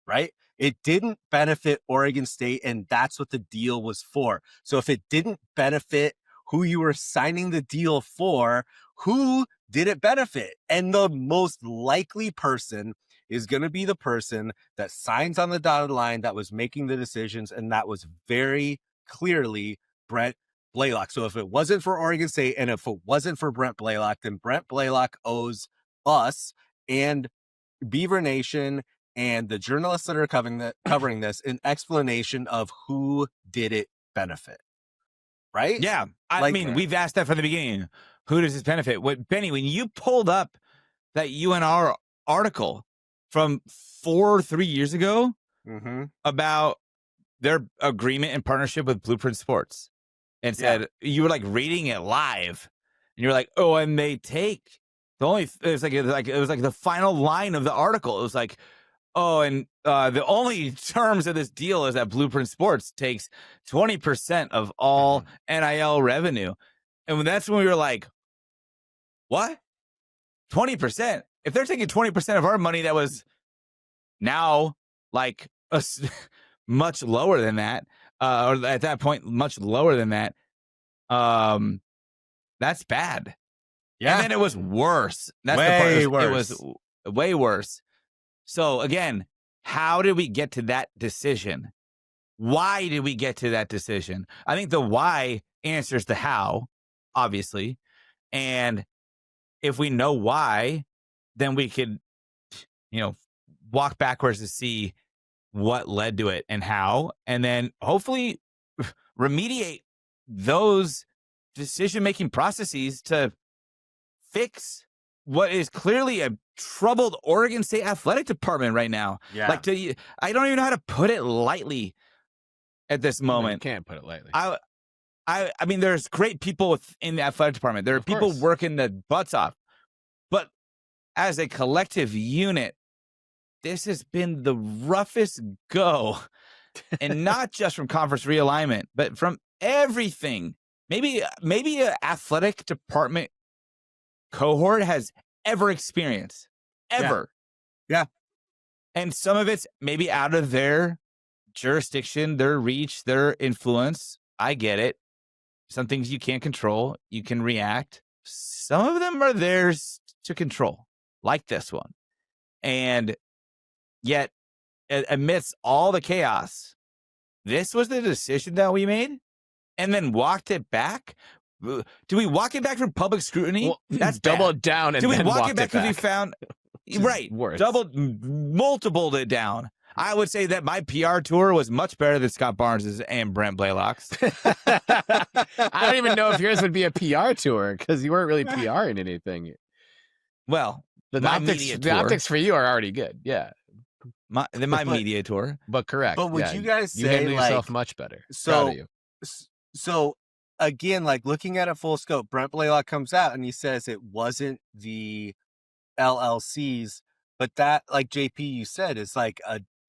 right? It didn't benefit Oregon State, and that's what the deal was for. So if it didn't benefit who you were signing the deal for, who did it benefit? And the most likely person is going to be the person that signs on the dotted line, that was making the decisions, and that was very clearly Brent Blaylock. So if it wasn't for Oregon State and if it wasn't for Brent Blaylock, then Brent Blaylock owes us and Beaver Nation and the journalists that are covering this an explanation of who did it benefit. Right? Yeah. I mean, we've asked that from the beginning. Who does this benefit? Benny, when you pulled up that UNR article from 3 years ago about their agreement and partnership with Blueprint Sports, and said, you were like reading it live, and you're like, oh, and they take it was like the final line of the article. It was like, oh, and the only terms of this deal is that Blueprint Sports takes 20% of all NIL revenue. And that's when we were like, what? 20%? If they're taking 20% of our money that was now like much lower than that, or at that point, much lower than that, that's bad. Yeah. And then it was worse. That's way the part. Worse. It was way worse. So again, how did we get to that decision? Why did we get to that decision? I think the why answers the how, obviously. And if we know why, then we could, walk backwards to see what led to it and how, and then hopefully remediate those decision-making processes to fix what is clearly a troubled Oregon State athletic department right now. Yeah. I don't even know how to put it lightly at this moment. You can't put it lightly. I mean, there's great people in the athletic department. There are people working their butts off. But as a collective unit, this has been the roughest go. And not just from conference realignment, but from everything. Maybe an athletic department cohort has ever experienced. Ever. Yeah. And some of it's maybe out of their jurisdiction, their reach, their influence. I get it. Some things you can't control. You can react. Some of them are theirs to control, like this one. And yet, amidst all the chaos, this was the decision that we made and then walked it back. Do we walk it back from public scrutiny? Well, that's doubled down and do we then walk walked it back because we found right? Worse. Multipled it down. I would say that my PR tour was much better than Scott Barnes's and Brent Blaylock's. I don't even know if yours would be a PR tour because you weren't really PRing anything. Well, the optics for you are already good. Yeah. My media tour. But correct. But would you guys say, you handle yourself much better? So again, like looking at it full scope, Brent Blaylock comes out and he says it wasn't the LLCs, but that, like JP, you said, is like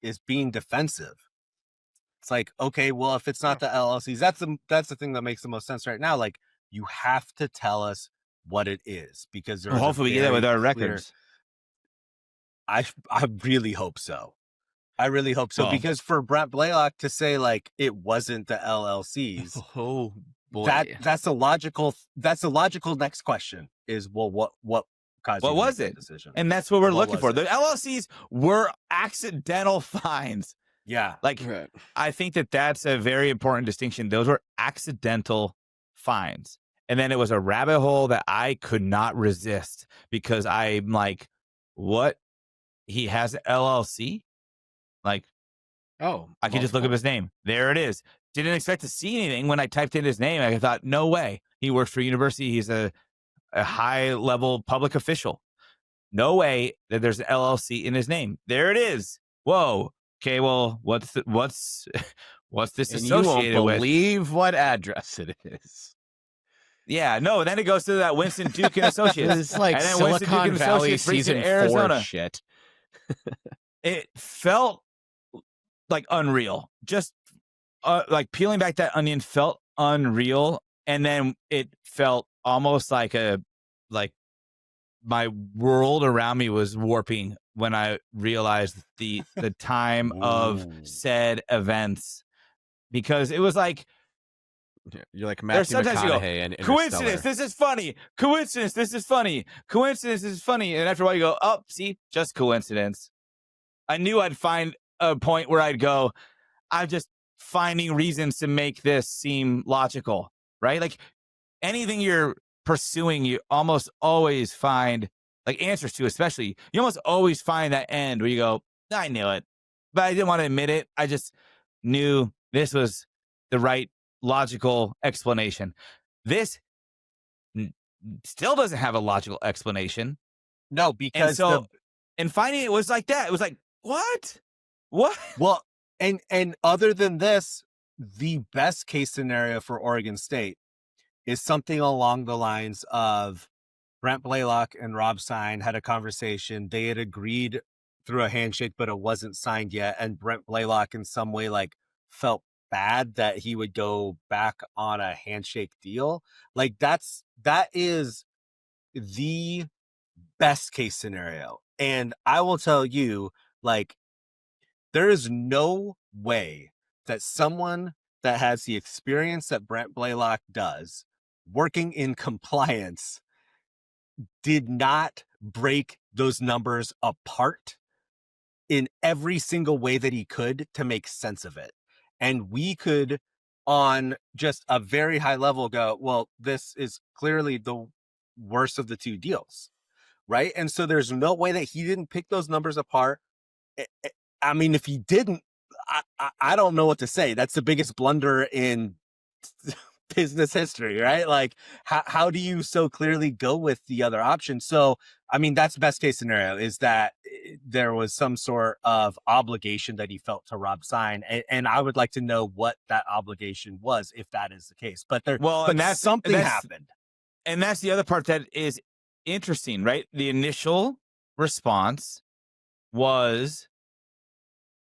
is being defensive. It's like, okay, well, if it's not the LLCs, that's the thing that makes the most sense right now. Like, you have to tell us what it is, because there's hopefully we get that with our records. I really hope so. I really hope so, because for Brent Blaylock to say like it wasn't the LLCs, oh boy, that's a logical next question is, well, what caused was it? decision? And that's what we're looking for. The LLCs were accidental fines. Yeah. Like, Right. I think that that's a very important distinction. Those were accidental fines. And then it was a rabbit hole that I could not resist because I'm like, what? He has an LLC? Like, Oh, I could just look up his name. There it is. Didn't expect to see anything when I typed in his name. I thought, no way. He works for a university. He's a high-level public official. No way that there's an LLC in his name. There it is. Whoa. Okay, well, what's this and associated you won't with? Believe what address it is. Yeah, no. And then it goes to that Winston Duke and Associates. It's like and then Winston Duke Silicon and Valley Associates based in season Arizona. 4 shit. It felt like unreal. Just like peeling back that onion felt unreal, and then it felt almost like my world around me was warping when I realized the time of said events, because it was like, you're like Matthew sometimes you go, McConaughey and coincidence, this is funny. Coincidence, this is funny. Coincidence, this is funny. And after a while you go, oh, see, just coincidence. I knew I'd find a point where I'd go, I'm just finding reasons to make this seem logical, right? Like anything you're pursuing, you almost always find like answers to, especially you almost always find that end where you go, I knew it, but I didn't want to admit it. I just knew this was the right logical explanation. This still doesn't have a logical explanation. No, because and finding it was like that. It was like, what? Well, and other than this, the best case scenario for Oregon State is something along the lines of Brent Blaylock and Rob Sign had a conversation. They had agreed through a handshake, but it wasn't signed yet. And Brent Blaylock in some way like felt bad that he would go back on a handshake deal. Like that is the best case scenario. And I will tell you, like, there is no way that someone that has the experience that Brent Blaylock does working in compliance did not break those numbers apart in every single way that he could to make sense of it. And we could, on just a very high level, go, well, this is clearly the worst of the two deals, right? And so there's no way that he didn't pick those numbers apart. I mean, if he didn't, I don't know what to say. That's the biggest blunder in business history, right? Like, how do you so clearly go with the other option? So, I mean, that's best case scenario, is that there was some sort of obligation that he felt to Rob Sign. And I would like to know what that obligation was, if that is the case. But something happened. And that's the other part that is interesting, right? The initial response was,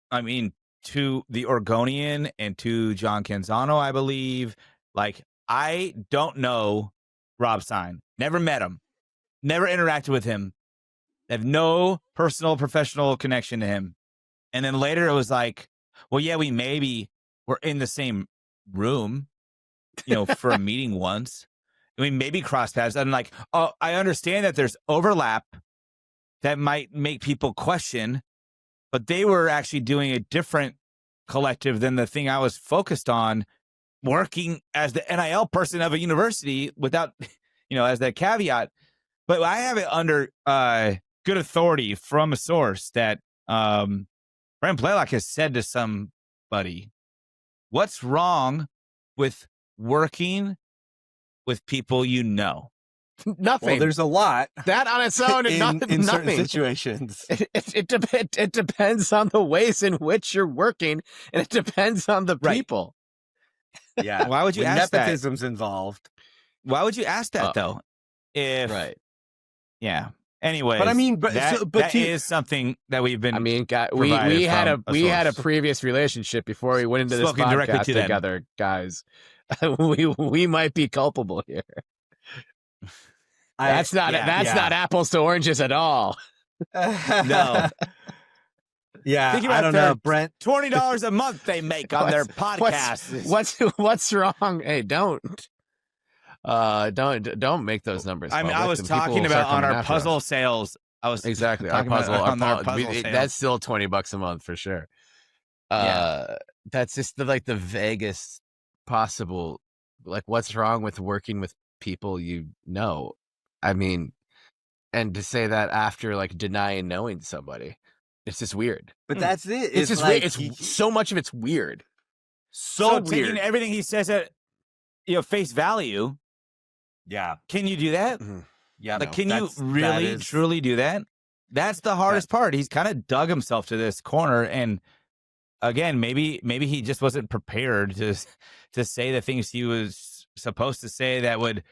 I mean, to the Oregonian and to John Canzano, I believe, like, I don't know Rob Sign. Never met him. Never interacted with him. Have no personal, professional connection to him. And then later it was like, well, yeah, we maybe were in the same room, for a meeting once. I mean, maybe cross paths. I'm like, oh, I understand that there's overlap that might make people question, but they were actually doing a different collective than the thing I was focused on, working as the NIL person of a university without, as that caveat. But I have it under good authority from a source that Brent Blaylock has said to somebody, what's wrong with working with people you know? Nothing. Well, there's a lot that on its own, and in certain nothing. situations. It depends on the ways in which you're working, and it depends on the people. Yeah. Why would you ask that? Nepotism's involved. Why would you ask that though? Yeah. Anyway, but I mean, that is something that we've been. I mean, we had a previous relationship before we went into this podcast together, guys. we might be culpable here. That's not apples to oranges at all. No. Yeah, I don't know, Brent. $20 a month they make on their podcast. What's wrong? Hey, don't make those numbers. I mean, I was talking about on our puzzle sales. I was exactly our puzzle. That's still $20 a month for sure. That's just the vaguest possible. Like, what's wrong with working with people you know? I mean, and to say that after like denying knowing somebody, it's just weird. But that's it. It's just like weird. It's so much of it's weird. so taking weird. everything he says at face value. Yeah. Can you do that? Yeah. Like, can you really truly do that? That's the hardest part. He's kind of dug himself to this corner, and again, maybe he just wasn't prepared to say the things he was supposed to say that would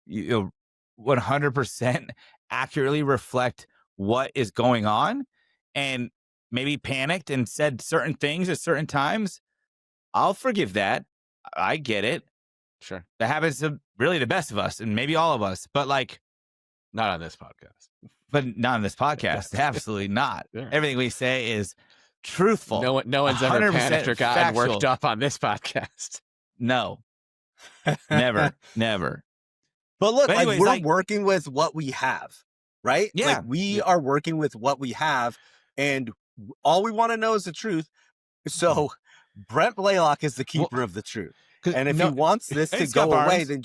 100% accurately reflect what is going on, and maybe panicked and said certain things at certain times. I'll forgive that. I get it. Sure. That happens to really the best of us, and maybe all of us, but like, not on this podcast. But not on this podcast. Absolutely not. Sure. Everything we say is truthful. No one's ever panicked or gotten factual. worked up on this podcast. No. Never. But look, But anyways, we're working with what we have, right? Yeah. Like, we are working with what we have, and all we want to know is the truth. So Brent Blaylock is the keeper of the truth. And if he wants this to go away, then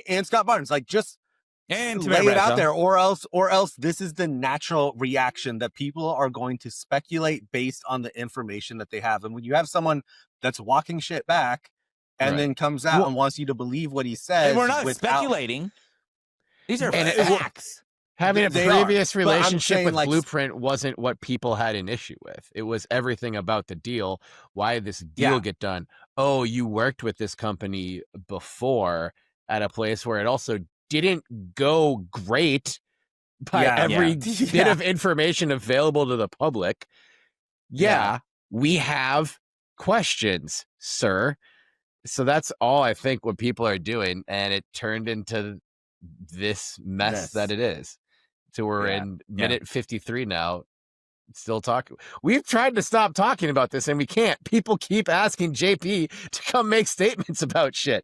and Scott Barnes, like, just and lay it out there, or else this is the natural reaction that people are going to speculate based on the information that they have. And when you have someone that's walking shit back and then comes out and wants you to believe what he says, and we're not speculating. These are facts. Having a previous relationship with Blueprint wasn't what people had an issue with. It was everything about the deal. Why did this deal get done? Oh, you worked with this company before at a place where it also didn't go great by every bit of information available to the public. We have questions, sir. So that's all I think what people are doing, and it turned into this mess that it is. So we're in minute 53 now, still talking. We've tried to stop talking about this, and we can't. People keep asking JP to come make statements about shit.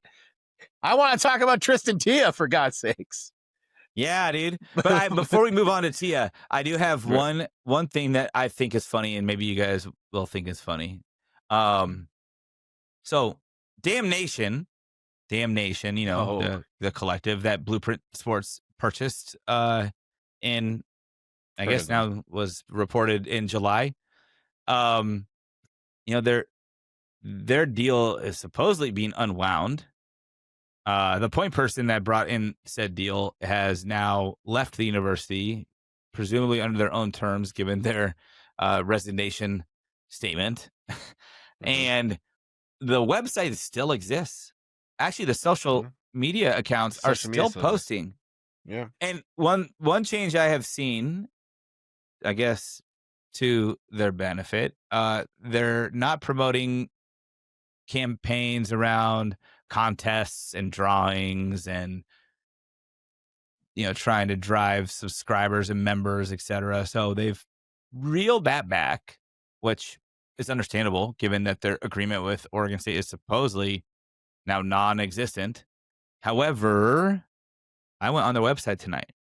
I want to talk about Tristan Ti'a, for God's sakes. Yeah, dude. But before we move on to Ti'a, I do have one thing that I think is funny, and maybe you guys will think is funny. So Damnation, the collective that Blueprint Sports purchased in, I guess now was reported in July. Their deal is supposedly being unwound. The point person that brought in said deal has now left the university, presumably under their own terms, given their resignation statement. And the website still exists. Actually, the social media accounts are still posting. Yeah. And one change I have seen, I guess, to their benefit, they're not promoting campaigns around contests and drawings and trying to drive subscribers and members, etc. So they've reeled that back, which is understandable given that their agreement with Oregon State is supposedly now non-existent. However, I went on their website tonight.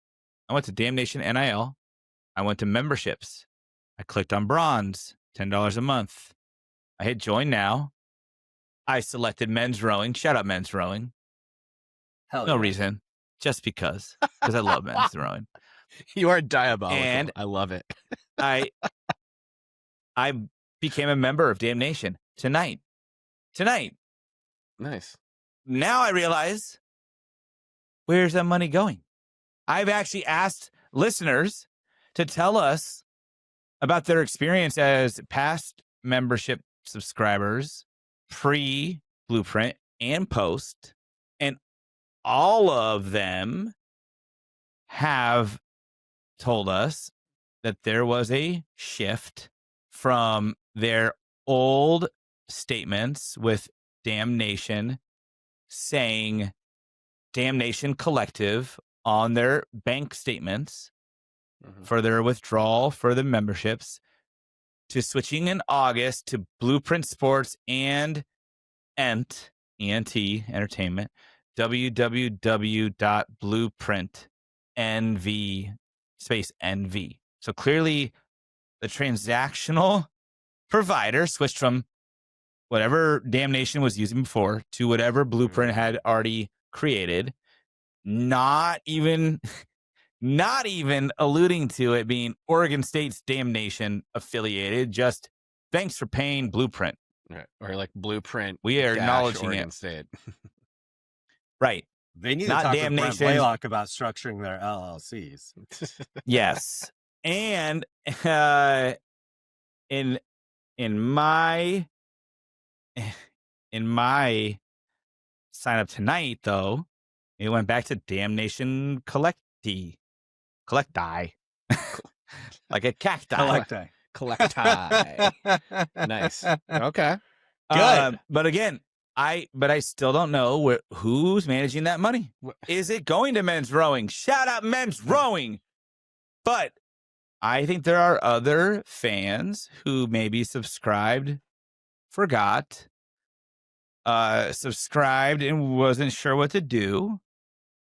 I went to Damnation NIL. I went to memberships. I clicked on bronze, $10 a month. I hit join now. I selected men's rowing. Shout out men's rowing. No reason. Just because I love men's rowing. You are diabolical. And I love it. I became a member of Damnation tonight. Nice. Now I realize, where's that money going? I've actually asked listeners to tell us about their experience as past membership subscribers, pre-Blueprint and post, and all of them have told us that there was a shift from their old statements with Damnation saying Damnation Collective on their bank statements for their withdrawal for the memberships, to switching in August to Blueprint Sports and ENT Entertainment, www.blueprintnv.NV. So clearly the transactional provider switched from whatever Damnation was using before to whatever Blueprint had already created, not even alluding to it being Oregon State's Damnation affiliated, just thanks for paying Blueprint. Right. Or like Blueprint. We are acknowledging Oregon it. State. Right. They need Not to talk to Brent Damnation. Blaylock about structuring their LLCs. Yes. And in my sign up tonight, though, it went back to Damnation Collecti. Like a cacti. Collecti. Nice. Okay. Good. But again, I still don't know who's managing that money. Is it going to men's rowing? Shout out men's rowing. But I think there are other fans who maybe subscribed, forgot, subscribed and wasn't sure what to do,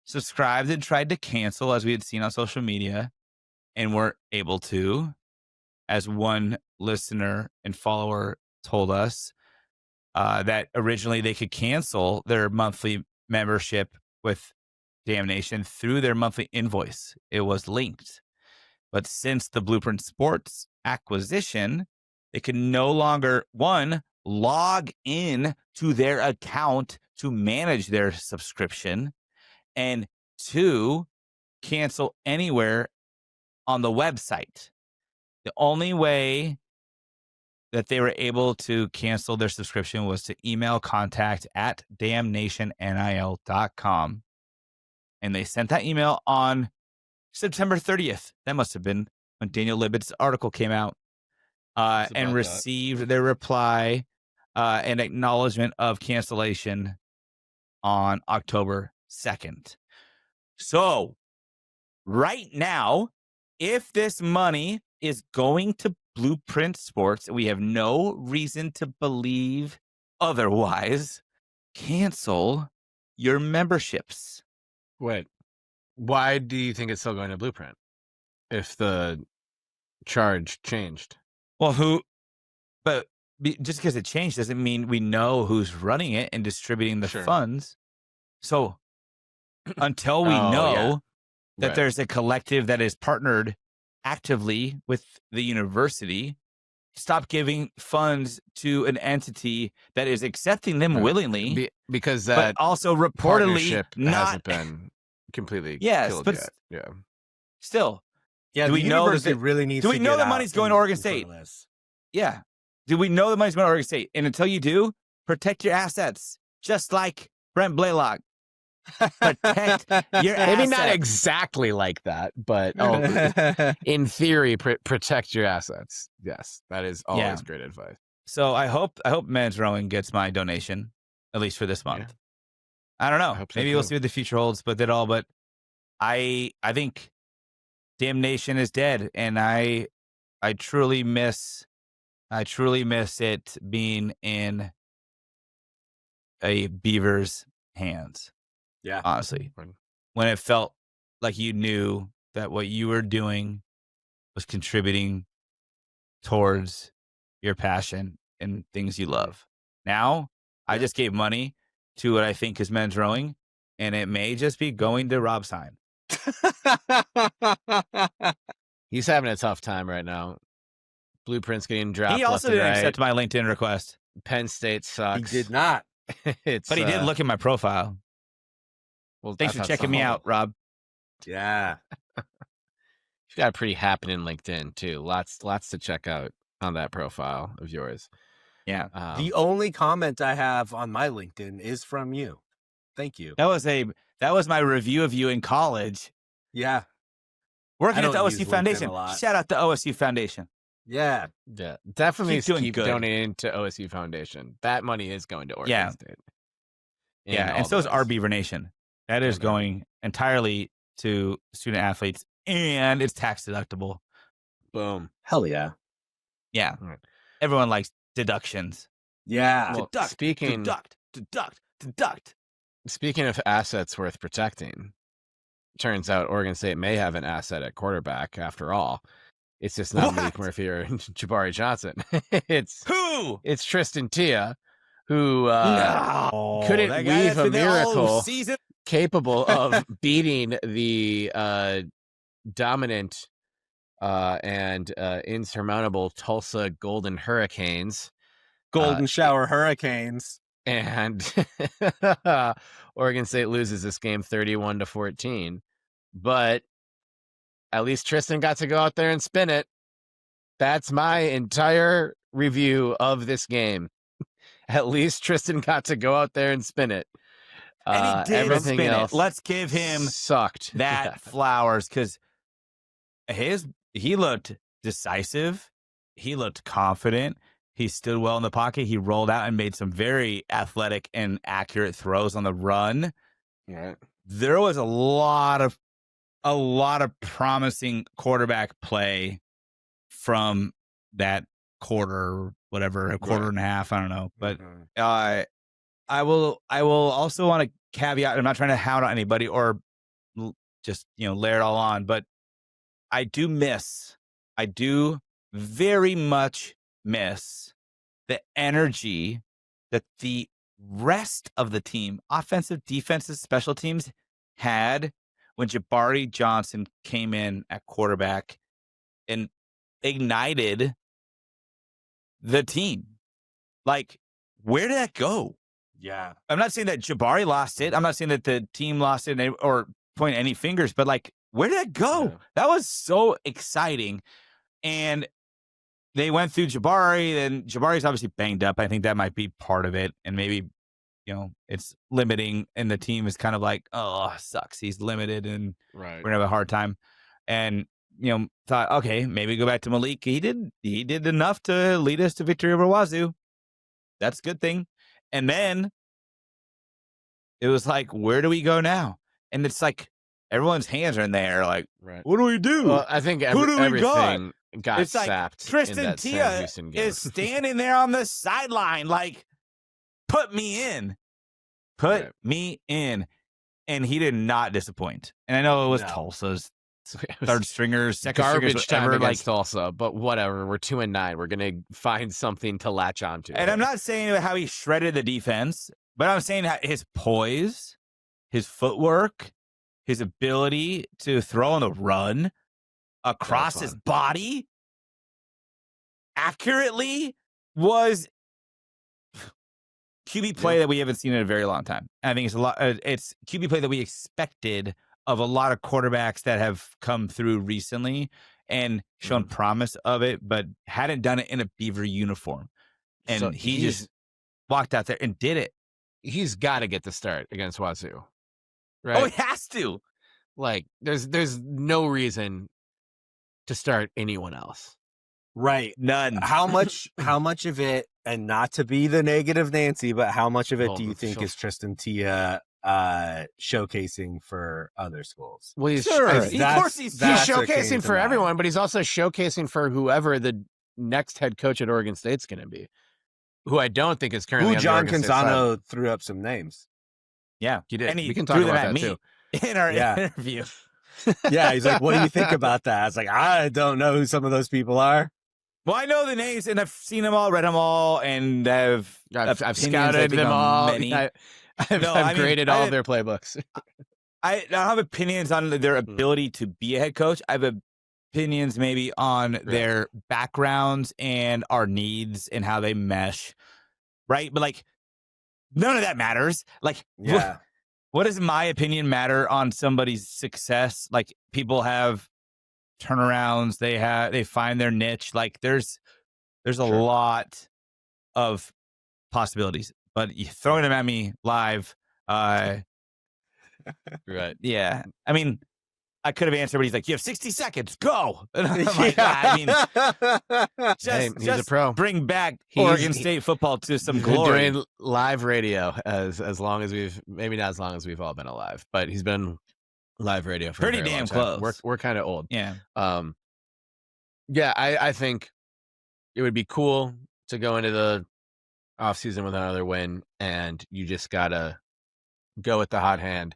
subscribed and tried to cancel, as we had seen on social media, and weren't able to, as one listener and follower told us, that originally they could cancel their monthly membership with Damnation through their monthly invoice. It was linked. But since the Blueprint Sports acquisition, they can no longer, one, log in to their account to manage their subscription, and two, cancel anywhere on the website. The only way that they were able to cancel their subscription was to email contact@damnationnil.com. And they sent that email on September 30th. That must have been when Daniel Libet's article came out, and received their reply and acknowledgement of cancellation on October 2nd. So right now, if this money is going to Blueprint Sports, we have no reason to believe otherwise, cancel your memberships. Wait, why do you think it's still going to Blueprint if the charge changed? Well, just because it changed doesn't mean we know who's running it and distributing the funds. So until we know that there's a collective that is partnered actively with the university, stop giving funds to an entity that is accepting them willingly, because that but also reportedly hasn't been completely killed but yet. Still, Yeah, do we know that really needs do we to know get the out money's going to in- Oregon in front State? of this. Yeah. Do we know the money's going to Oregon State? And until you do, protect your assets, just like Brent Blaylock. Protect your assets. Maybe not exactly like that, but in theory, protect your assets. Yes, that is always great advice. So I hope men's rowing gets my donation, at least for this month. Yeah. I don't know. I hope so Maybe too. we'll see what the future holds. But I think Damnation is dead, and I truly miss it being in a Beaver's hands. Yeah. Honestly, when it felt like you knew that what you were doing was contributing towards your passion and things you love. Now, I just gave money to what I think is men's rowing, and it may just be going to Rob Stein. He's having a tough time right now. Blueprint's getting dropped. He also left and didn't right. accept my LinkedIn request. Penn State He sucks. did not. But he did look at my profile. Well, Thanks for checking me out, Rob. Yeah. You've got a pretty happening LinkedIn too. Lots to check out on that profile of yours. Yeah. The only comment I have on my LinkedIn is from you. Thank you. That was my review of you in college. Yeah. Working at the don't use OSU LinkedIn Foundation. a lot. Shout out to OSU Foundation. Yeah. Yeah, definitely keep good. donating to OSU Foundation. That money is going to Oregon State. And so is our Beaver Nation. That is going entirely to student athletes, and it's tax deductible. Boom. Hell yeah. Yeah. Right. Everyone likes deductions. Yeah. Well, Deduct. Speaking of assets worth protecting, turns out Oregon State may have an asset at quarterback after all. It's just not What? Malik Murphy or Jabari Johnson. Who? It's Tristan Ti'a, who No, couldn't that guy weave that's a been there all miracle season. capable of beating the dominant and insurmountable Tulsa Golden Hurricanes. Golden Shower Hurricanes. And Oregon State loses this game 31-14. But at least Tristan got to go out there and spin it. That's my entire review of this game. At least Tristan got to go out there and spin it. And he did everything spin else it. Let's give him sucked that flowers, because he looked decisive. He looked confident. He stood well in the pocket. He rolled out and made some very athletic and accurate throws on the run. Right. There was a lot of promising quarterback play from that quarter, whatever, a quarter and a half. I don't know. But I will also want to caveat, I'm not trying to hound on anybody or just, layer it all on, but I do very much miss the energy that the rest of the team, offensive, defensive, special teams, had when Jabari Johnson came in at quarterback and ignited the team. Like, where did that go? Yeah. I'm not saying that Jabari lost it. I'm not saying that the team lost it or point any fingers, but like, where did that go? Yeah. That was so exciting. And they went through Jabari, and Jabari's obviously banged up. I think that might be part of it. And maybe, it's limiting, and the team is kind of like, oh, sucks. He's limited, and we're going to have a hard time. And, thought, okay, maybe go back to Malik. He did enough to lead us to victory over Wazzu. That's a good thing. And then it was like, where do we go now? And it's like, everyone's hands are in the air. Like, what do we do? Well, I think everything got it's like sapped. Tristan in that Sam Ti'a Houston game. is standing there on the sideline, like, put me in. Put me in. And he did not disappoint. And I know it was Tulsa's third stringers, second garbage stringers, time whatever, against Tulsa, but whatever. We're 2-9. We're gonna find something to latch onto. And I'm not saying how he shredded the defense, but I'm saying how his poise, his footwork, his ability to throw on the run across his body accurately was QB play that we haven't seen in a very long time. And I think it's QB play that we expected of a lot of quarterbacks that have come through recently and shown promise of it, but hadn't done it in a Beaver uniform. And So he just walked out there and did it. He's got to get the start against Wazzu, right? Oh, he has to. Like, there's no reason to start anyone else. Right. None. How much of it, and not to be the negative Nancy, but how much of it do you think is Tristan Ti'a showcasing for other schools? Well, of course he's showcasing for everyone, but he's also showcasing for whoever the next head coach at Oregon State's going to be, who I don't think is currently Who on John the Oregon State side. Canzano threw up some names. Yeah, He did. And he We can talk threw them about at that me too. in our interview. Yeah, he's like, what do you think about that? I was like, I don't know who some of those people are. Well, I know the names, and I've seen them all, read them all, and I've scouted them all. Many. I've graded all of their playbooks. I don't have opinions on their ability to be a head coach. I have opinions maybe on their backgrounds and our needs and how they mesh, right? But like, none of that matters. Like, what does my opinion matter on somebody's success? Like, people have turnarounds, they find their niche. Like, there's a lot of possibilities, but you throwing them at me live, right? Yeah, I mean, I could have answered, but he's like, you have 60 seconds, go. And I'm like, I mean, he's a pro. Bring back Oregon State football to some glory. Doing live radio as long as maybe not as long as we've all been alive, but he's been live radio for pretty a very damn long time. close. We're kind of old. Yeah. I think it would be cool to go into the offseason with another win, and you just gotta go with the hot hand.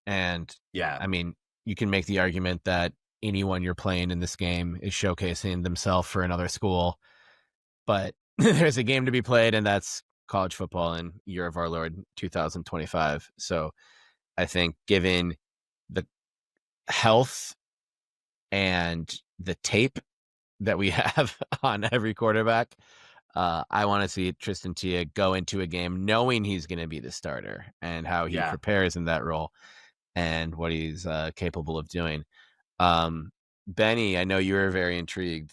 And I mean, you can make the argument that anyone you're playing in this game is showcasing themselves for another school. But there's a game to be played, and that's college football in year of our Lord 2025. So I think given the health and the tape that we have on every quarterback, I want to see Tristan Ti'a go into a game knowing he's going to be the starter and how he prepares in that role and what he's capable of doing. Benny, I know you were very intrigued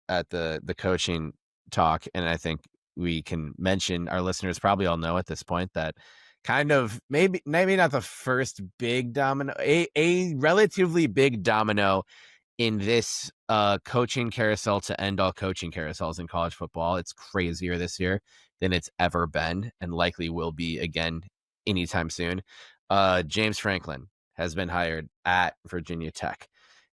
at the coaching talk, and I think we can mention, our listeners probably all know at this point, that kind of maybe not the first big domino, a relatively big domino in this coaching carousel to end all coaching carousels in college football. It's crazier this year than it's ever been, and likely will be again anytime soon. James Franklin has been hired at Virginia Tech.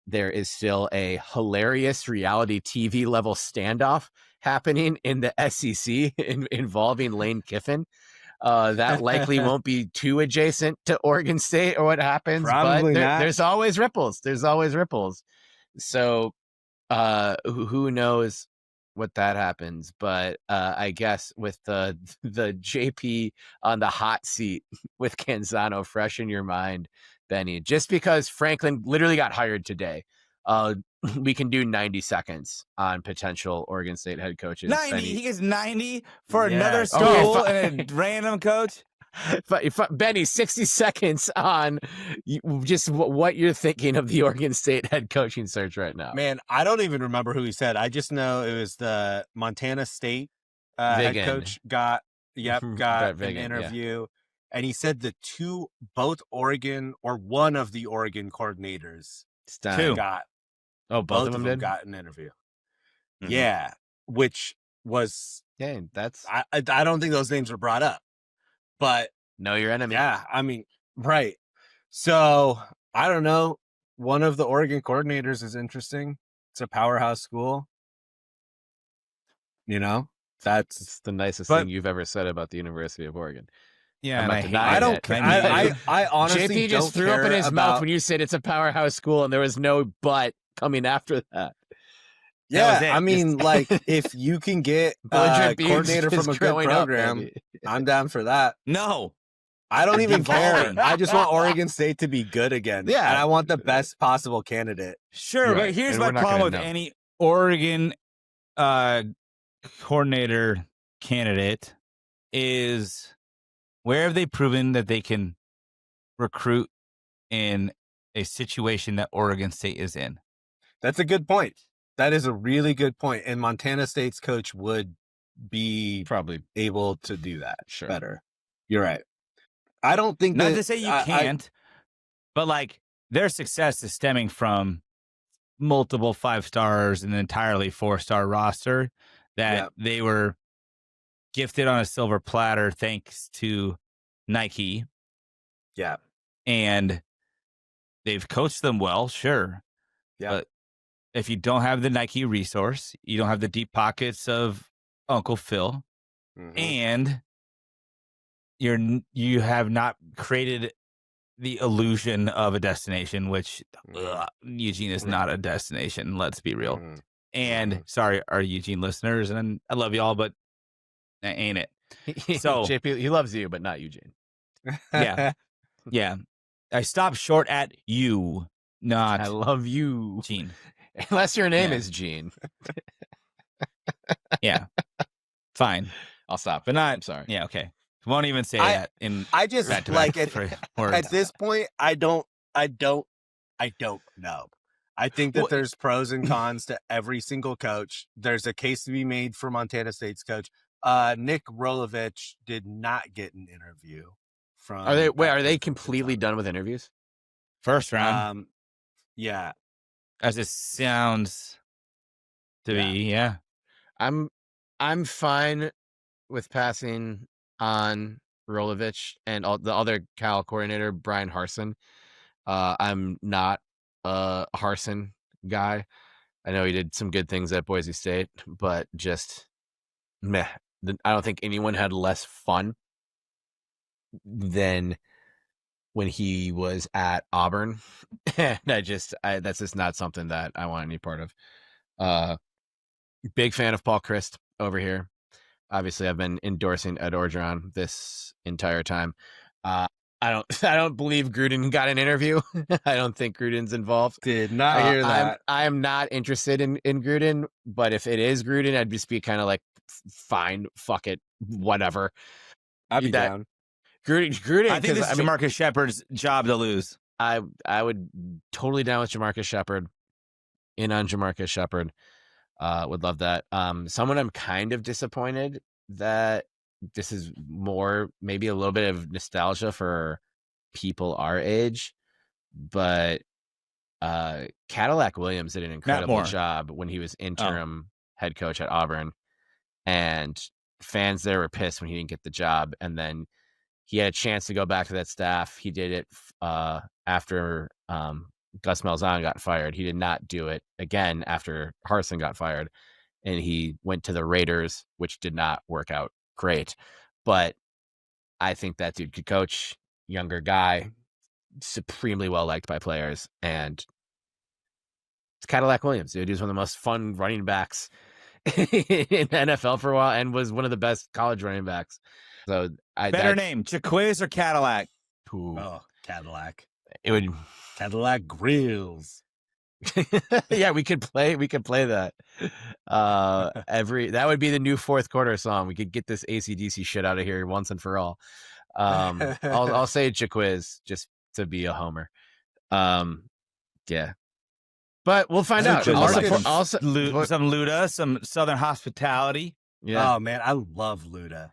There is still a hilarious reality TV level standoff happening in the SEC involving Lane Kiffin. That likely won't be too adjacent to Oregon State or what happens, Probably but not. there's always ripples. There's always ripples. So who knows what that happens, but I guess with the JP on the hot seat with Canzano fresh in your mind, Benny, just because Franklin literally got hired today, we can do 90 seconds on potential Oregon State head coaches. 90. Benny. He gets 90 for another Okay, school and a random coach. Benny, 60 seconds on just what you're thinking of the Oregon State head coaching search right now. Man, I don't even remember who he said. I just know it was the Montana State head coach got an interview. And he said both Oregon, or one of the Oregon coordinators got. Oh, both of them got an interview. Mm-hmm. Yeah, which was. Dang, that's. I don't think those names were brought up, but know your enemy. Yeah, I mean, right. So I don't know. One of the Oregon coordinators is interesting. It's a powerhouse school. You know, it's the nicest thing you've ever said about the University of Oregon. Yeah, I don't care. I honestly JP just threw up in his mouth when you said it's a powerhouse school, and there was no but coming after that. Yeah, I mean, like, if you can get a coordinator from a good program, I'm down for that. No, I don't even care. I just want Oregon State to be good again. Yeah, and I want the best possible candidate. Sure, but here's my problem with any Oregon coordinator candidate is, where have they proven that they can recruit in a situation that Oregon State is in? That's a good point. That is a really good point. And Montana State's coach would be probably able to do that better. You're right. I don't think not to say you can't, but like, their success is stemming from multiple 5 stars and an entirely 4-star roster that they were gifted on a silver platter thanks to Nike. Yeah. And they've coached them well, sure. Yeah. But if you don't have the Nike resource, you don't have the deep pockets of Uncle Phil, and you have not created the illusion of a destination, which Eugene is not a destination. Let's be real. And sorry, our Eugene listeners, and I love y'all, but that ain't it. So JP, he loves you, but not Eugene. Yeah. Yeah. I stopped short at you, not I love you, Gene. Unless your name is Gene. Yeah. Fine. I'll stop. But not. I'm sorry. Yeah. Okay. Won't even say that. I just like at this point. I don't know. I think that there's pros and cons to every single coach. There's a case to be made for Montana State's coach. Nick Rolovich did not get an interview from. Are they completely done with interviews? First round. Yeah. As it sounds to be, yeah. I'm fine with passing on Rolovich and the other Cal coordinator, Brian Harsin. I'm not a Harsin guy. I know he did some good things at Boise State, but just meh. I don't think anyone had less fun than when he was at Auburn. And that's just not something that I want any part of. Big fan of Paul Christ over here. Obviously, I've been endorsing Ed Orgeron this entire time. I don't believe Gruden got an interview. I don't think Gruden's involved. Did not hear that. I am not interested in Gruden, but if it is Gruden, I'd just be kind of like, fine, fuck it, whatever. I'd be down. Gruden. I think this is Jamarcus Shepard's job to lose. I would totally down with Jamarcus Shepard. In on Jamarcus Shepard. Would love that. Someone I'm kind of disappointed that this is more maybe a little bit of nostalgia for people our age, but Cadillac Williams did an incredible job when he was interim head coach at Auburn, and fans there were pissed when he didn't get the job, and then he had a chance to go back to that staff. He did it after Gus Malzahn got fired. He did not do it again after Harsin got fired, and he went to the Raiders, which did not work out great. But I think that dude could coach. Younger guy, supremely well liked by players, and it's Cadillac Williams, dude. He was one of the most fun running backs in NFL for a while, and was one of the best college running backs. So better name, Jaquiz or Cadillac? Oh, Cadillac. It would Cadillac Grills. Yeah, we could play that. That would be the new fourth quarter song. We could get this AC/DC shit out of here once and for all. I'll say Jaquiz just to be a homer. Yeah, but we'll find out. Also, some Luda, some Southern hospitality. Yeah. Oh man, I love Luda.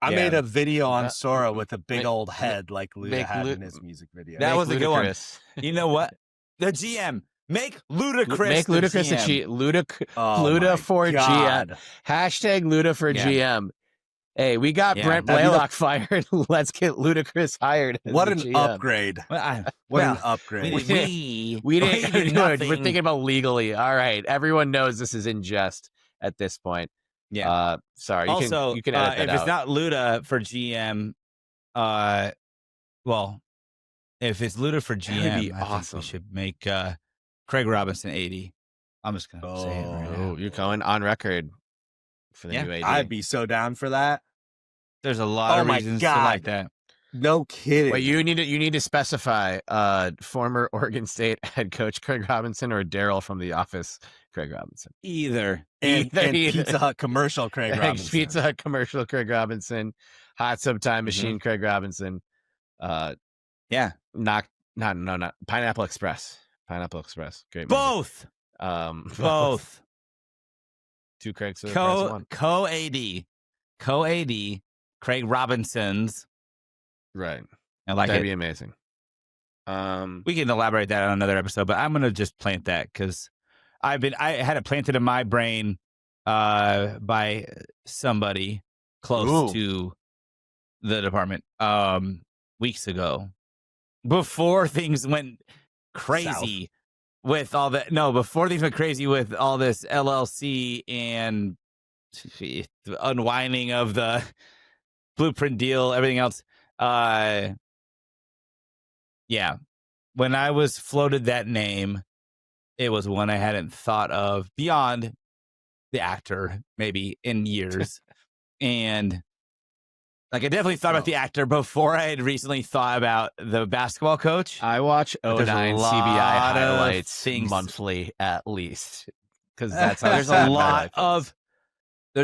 I made a video on Sora with a big old head like Luda had in his music video. That was a good one. You know what? The GM. Make Ludacris. Make Ludacris the GM. Luda for GM. Hashtag Luda for GM. Hey, we got Brent Blaylock fired. Let's get Ludacris hired. What an upgrade. What an upgrade. We didn't know. We're thinking about legally. All right. Everyone knows this is in jest at this point. Yeah. Sorry. Also, you can edit that if out. it's not Luda for GM, well, if it's Luda for GM, I think we should make Craig Robinson 80. I'm just gonna say it right now. You're going on record for the new AD. I'd be so down for that. There's a lot of reasons to like that. No kidding. But you need to specify former Oregon State head coach Craig Robinson or Daryl from The Office Craig Robinson. Either. And Pizza Hut commercial Craig Robinson. Pizza Hut commercial Craig Robinson. Hot Tub Time Machine Craig Robinson. Yeah. Not Pineapple Express. Pineapple Express. Great. Both. Both. Two Craigs for the price of one. Co-AD. Craig Robinson's. Right. I like That'd it. be amazing. We can elaborate that on another episode, but I'm gonna just plant that because I had it planted in my brain by somebody close to the department weeks ago, before things went crazy with all that. No, before things went crazy with all this LLC and the unwinding of the Blueprint deal, everything else. Yeah, when I was floated that name, it was one I hadn't thought of beyond the actor, maybe in years. And like, I definitely thought about the actor before I had recently thought about the basketball coach. I watch 09 CBI highlights monthly at least, because that's how there's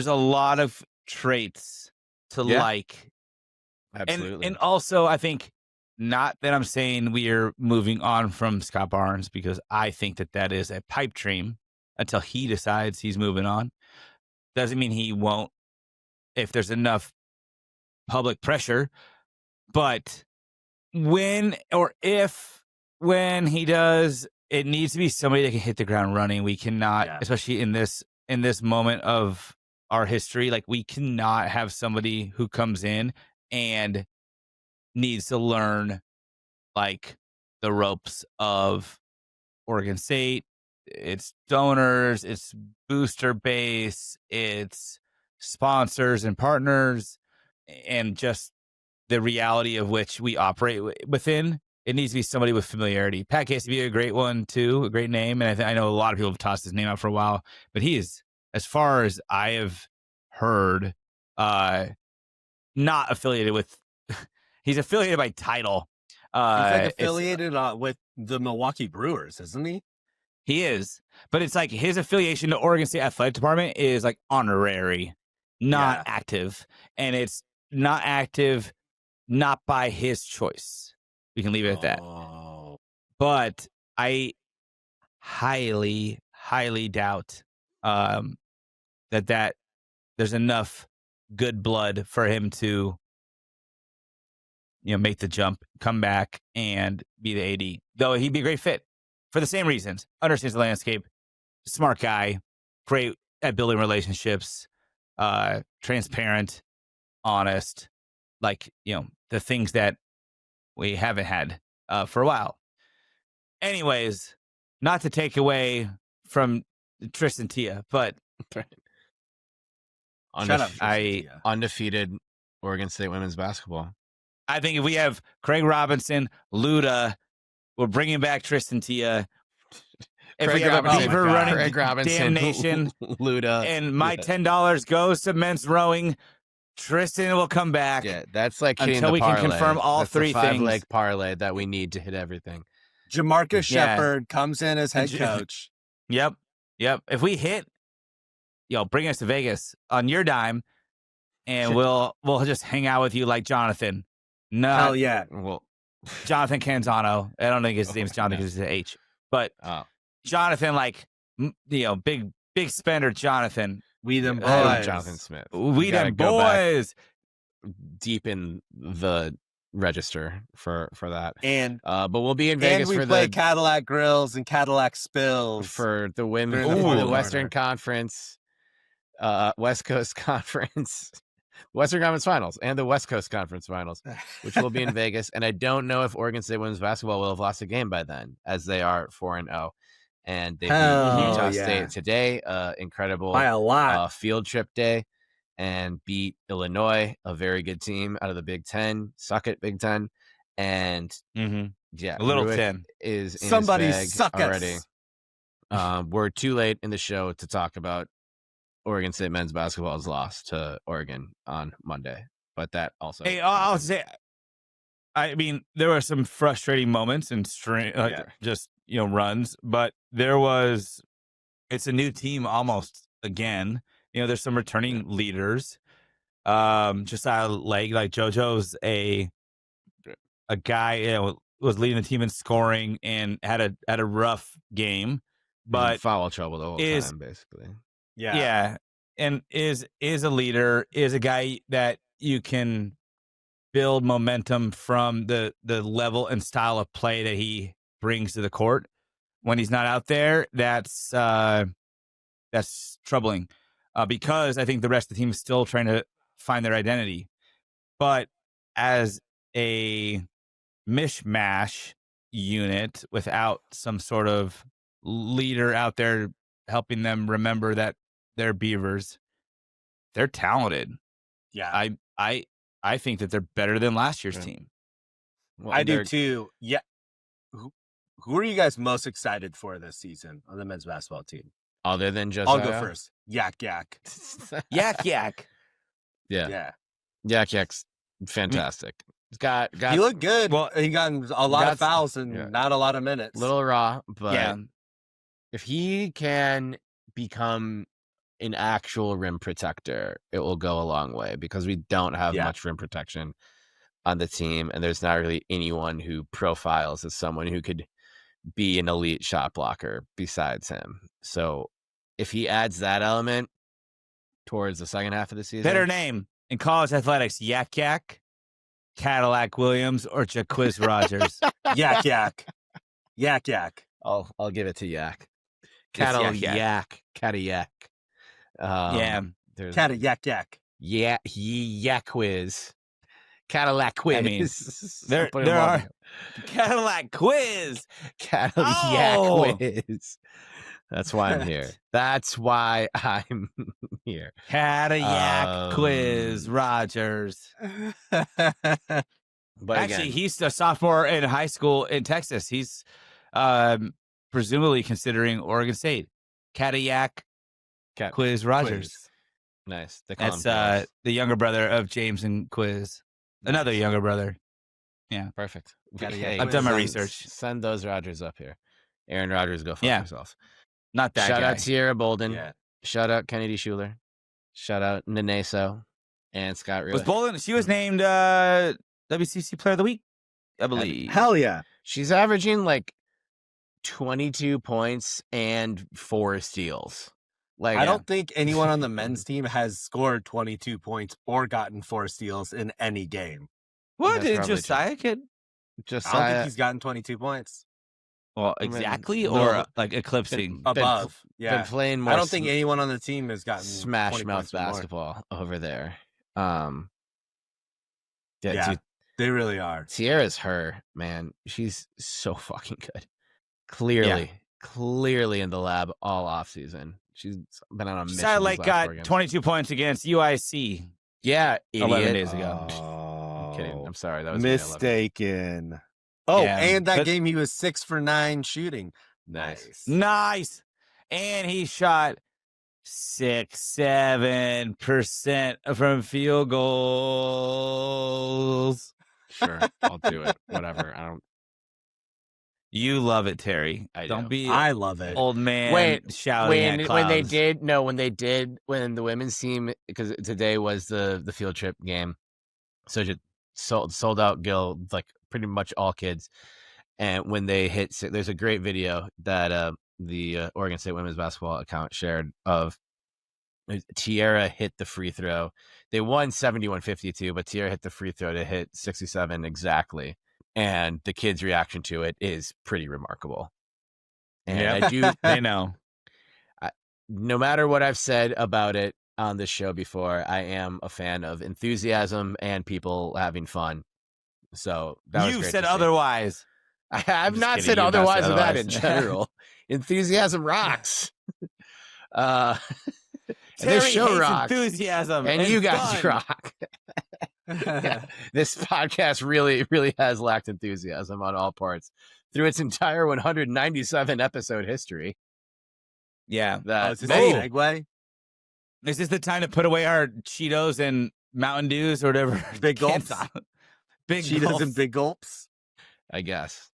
a lot of traits to like. Absolutely. And also, I think, not that I'm saying we are moving on from Scott Barnes, because I think that is a pipe dream until he decides he's moving on. Doesn't mean he won't if there's enough public pressure. But when he does, it needs to be somebody that can hit the ground running. We cannot, especially in this moment of our history, like, we cannot have somebody who comes in and needs to learn like the ropes of Oregon State, its donors, its booster base, its sponsors and partners, and just the reality of which we operate within, it needs to be somebody with familiarity. Pat Casey be a great one too, a great name, and I know a lot of people have tossed his name out for a while, but he is, as far as I have heard, not affiliated with. He's affiliated by title. He's like affiliated with the Milwaukee Brewers, isn't he? He is, but it's like his affiliation to Oregon State Athletic Department is like honorary, not active, and it's not active, not by his choice. We can leave it at that. But I highly, highly doubt that there's enough good blood for him to, make the jump, come back, and be the AD. Though he'd be a great fit for the same reasons. Understands the landscape, smart guy, great at building relationships, transparent, honest, like, the things that we haven't had for a while. Anyways, not to take away from Tristan Ti'a, but undefeated Oregon State women's basketball. I think if we have Craig Robinson, Luda, we're bringing back Tristan Ti'a. If we have a Beaver running Craig Robinson, damnation, Luda, and my $10 goes to men's rowing, Tristan will come back. Yeah, that's like until we can confirm all three things. 5-leg parlay that we need to hit everything. Jamarcus Shepard comes in as head coach. Yep. If we hit, bring us to Vegas on your dime, and we'll just hang out with you like Jonathan. No, hell yeah. Well, Jonathan Canzano. I don't think his name's Jonathan because it's an H, but Jonathan, like, big spender Jonathan. We them boys. Jonathan Smith. We them boys. Deep in the register for that, and but we'll be in Vegas and we play Cadillac Grills and Cadillac Spills for the women, the Western Conference, West Coast Conference. Western Conference Finals and the West Coast Conference Finals, which will be in Vegas. And I don't know if Oregon State women's basketball will have lost a game by then, as they are 4-0. And they beat Utah State today. Incredible by a lot. Field trip day, and beat Illinois, a very good team out of the Big Ten. Suck it, Big Ten. And a little Ruick 10 is in somebody his bag suck already. Us. We're too late in the show to talk about Oregon State men's basketball's loss to Oregon on Monday, but that also. Hey, I'll say, I mean, there were some frustrating moments and runs, but it's a new team almost again. There's some returning leaders. Josiah Legg, like JoJo's a guy, was leading the team in scoring and had a rough game, but foul trouble the whole time, basically. Yeah. And is a leader, is a guy that you can build momentum from the level and style of play that he brings to the court. When he's not out there, that's troubling because I think the rest of the team is still trying to find their identity. But as a mishmash unit without some sort of leader out there helping them remember that they're Beavers, they're talented. Yeah. I think that they're better than last year's team. Well, I do too. Yeah. Who are you guys most excited for this season on the men's basketball team? Other than Josiah? I'll go first. Yak. Yak. Yeah. Yak's fantastic. He looked good. Well, he got a lot of fouls and not a lot of minutes. Little raw, but if he can become an actual rim protector, it will go a long way because we don't have much rim protection on the team, and there's not really anyone who profiles as someone who could be an elite shot blocker besides him. So if he adds that element towards the second half of the season. Better name in college athletics: Yak, Cadillac Williams, or Jaquiz Rogers. Yak. I'll give it to Yak. Cadillac. Cadillac. Yak quiz. Cadillac quiz. I mean, there are Cadillac quiz. Cadillac quiz. That's why I'm here. That's why I'm here. Cadillac quiz, Rogers. But Actually, again, he's a sophomore in high school in Texas. He's presumably considering Oregon State. Cadillac quiz, Rogers. Quiz. Nice. That's the younger brother of James and Quiz. Another younger brother. Yeah. Perfect. Hey, I've done my send- research. Send those Rogers up here. Aaron Rodgers, go fuck Yeah. yourself. Not that Shout guy. out Sierra Bolden. Yeah. Shout out Kennedy Schuler. Shout out Naneso and Scott Ruiz. Was Bolin? She was named WCC Player of the Week, I believe. Hell yeah. She's averaging like 22 points and 4 steals. Like I don't think anyone on the men's team has scored 22 points or gotten 4 steals in any game. What That's did probably Josiah get? just I don't think he's gotten 22 points. Well, I mean, exactly, no. or like eclipsing. Above. been Yeah. playing more I don't think anyone on the team has gotten smash 20 mouth points or more. basketball over there. Yeah, dude, they really are. Sierra's her, man. She's so fucking good. Clearly in the lab all off season. She's been on a mission. Josiah these Lake last got 4 games. 22 points against UIC Yeah, idiot. 11 days ago. I'm kidding. I'm sorry. That was Mistaken. Oh, Yeah, and that but- game he was 6 for 9 shooting. Nice. Nice. And he shot 7% from field goals. Sure, I'll do it. Whatever. I don't. You love it, Terry. I Don't do. be I love it. old man Wait, shouting at when they clouds. when the women's team, because today was the field trip game, so just sold out Gil, like pretty much all kids. And when they hit, there's a great video that the Oregon State women's basketball account shared of Tiara hit the free throw. They won 71-52, but Tiara hit the free throw to hit 67 exactly. And the kids' reaction to it is pretty remarkable. And Yeah. I do, They know. no matter what I've said about it on this show before, I am a fan of enthusiasm and people having fun. So that was You great said to see. otherwise. I've just not kidding. said You've not otherwise said of that in otherwise. general. Enthusiasm rocks. And Terry this show hates rocks. enthusiasm. And you guys fun. rock. Yeah, this podcast really, really has lacked enthusiasm on all parts through its entire 197 episode history. Yeah. That Is this many- a segue? Is this the time to put away our Cheetos and Mountain Dews or whatever? Big cans gulps? on? Big Cheetos gulps. and big gulps. I guess.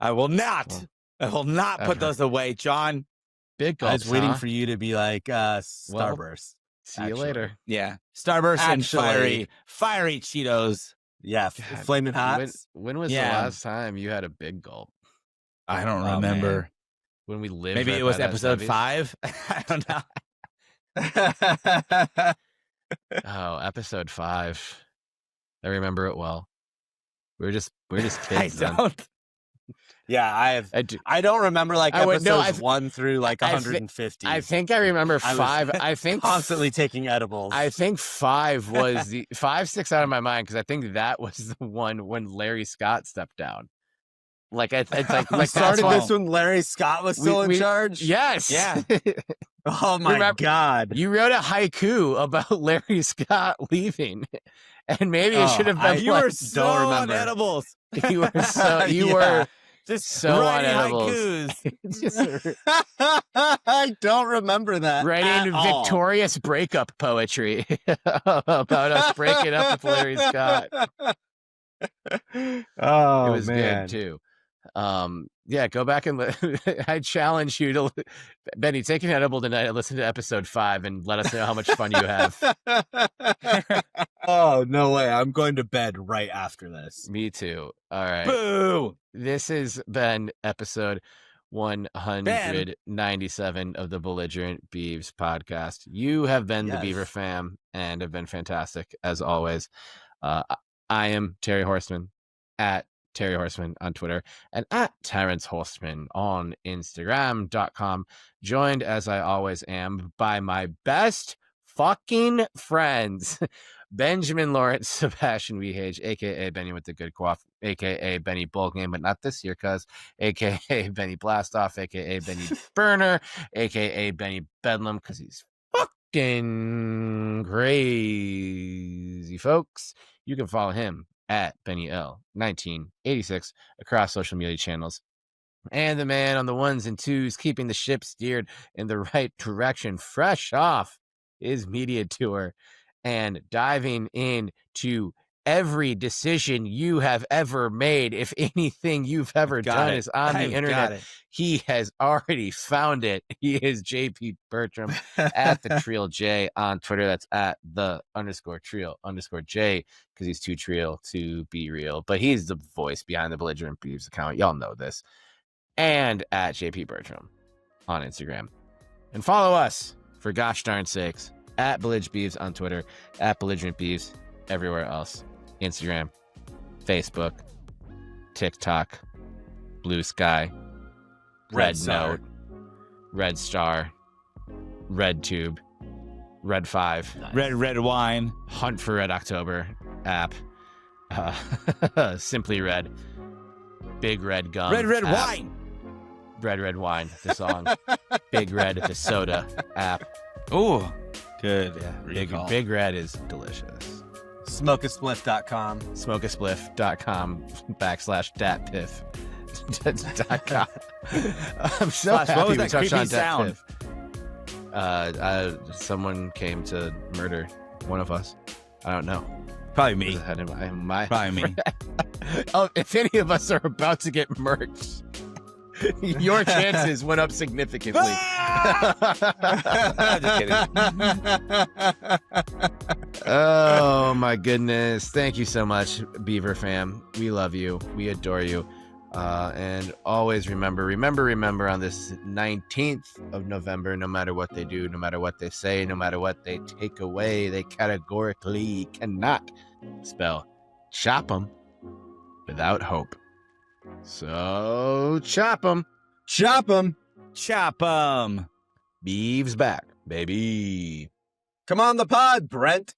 I will not. Well, I will not put ever. those away, John. Big I was gulps, waiting huh? for you to be like Starburst. See you actually. later. Yeah. Starburst and Actually- fiery Cheetos. Yeah, God, Flaming Hots. When was Yeah. the last time you had a big gulp? I don't Oh, remember. When we lived Maybe right it was by that episode Smitty's? 5. I don't know. Oh, episode 5. I remember it well. We're just I kids then. don't. Yeah, I do. I don't remember like I would- no, episodes 1 through like I thi- 150. I think I remember I was 5. I think constantly taking edibles. I think 5 was the 5 sticks out of my mind because I think that was the one when Larry Scott stepped down. Like it's like We that's started why- this when Larry Scott was still in charge. Yes. Yeah. Oh my Remember- god. You wrote a haiku about Larry Scott leaving, and maybe it should have been. You like, were so don't on remember. edibles. you were so you Yeah. were Just so on writing edibles. haikus. just I don't remember that. writing at all. victorious breakup poetry about us breaking up with Larry Scott. Oh It was man. good too. Yeah, go back and I challenge you to Benny, take an edible tonight and listen to episode 5 and let us know how much fun you have. Oh no way. I'm going to bed right after this. Me too. All right. Boo. This has been episode 197 of the Belligerent Beavs podcast. You have been the Yes. Beaver fam and have been fantastic as always. I am Terry Horseman at Terry Horseman on Twitter and at Terrence Horseman on Instagram.com. Joined as I always am by my best fucking friends, Benjamin Lawrence, Sebastian Wehage, aka Benny with the good a.k.a. Benny Bowl Game, but not this year, cuz a.k.a. Benny Blastoff, a.k.a. Benny Burner, a.k.a. Benny Bedlam, because he's fucking crazy, folks. You can follow him at Benny L1986 across social media channels. And the man on the ones and twos, keeping the ship steered in the right direction, fresh off his media tour and diving into every decision you have ever made. If anything you've ever done is on the internet, he has already found it. He is JP Bertram at the Trial J on Twitter. That's at the _Trial_J, because he's too trial to be real. But he's the voice behind the Belligerent Beavs account. Y'all know this. And at JP Bertram on Instagram. And follow us, for gosh darn sakes, at Bellig Beavs on Twitter, at Belligerent Beavs everywhere else. Instagram, Facebook, TikTok, Blue Sky, Red Note, Red Star, Red Tube, Red 5, Red Wine, Hunt for Red October app, Simply Red, Big Red Gum, Red app. Wine. Red Wine, the song. Big Red, the soda app. Ooh, good. Yeah, Big Red is delicious. Smokeaspliff.com. Smokeaspliff.com/datpiff.com. I'm so happy we touched on Dat Piff. Someone came to murder one of us. I don't know. Probably me. Probably me. Oh, if any of us are about to get murked, your chances went up significantly. Just kidding. Oh my goodness. Thank you so much, Beaver fam. We love you. We adore you. And always remember on this 19th of November, no matter what they do, no matter what they say, no matter what they take away, they categorically cannot spell ChopEm without hope. So chop 'em. Chop 'em. Chop 'em. Beavs back, baby. Come on the pod, Brent.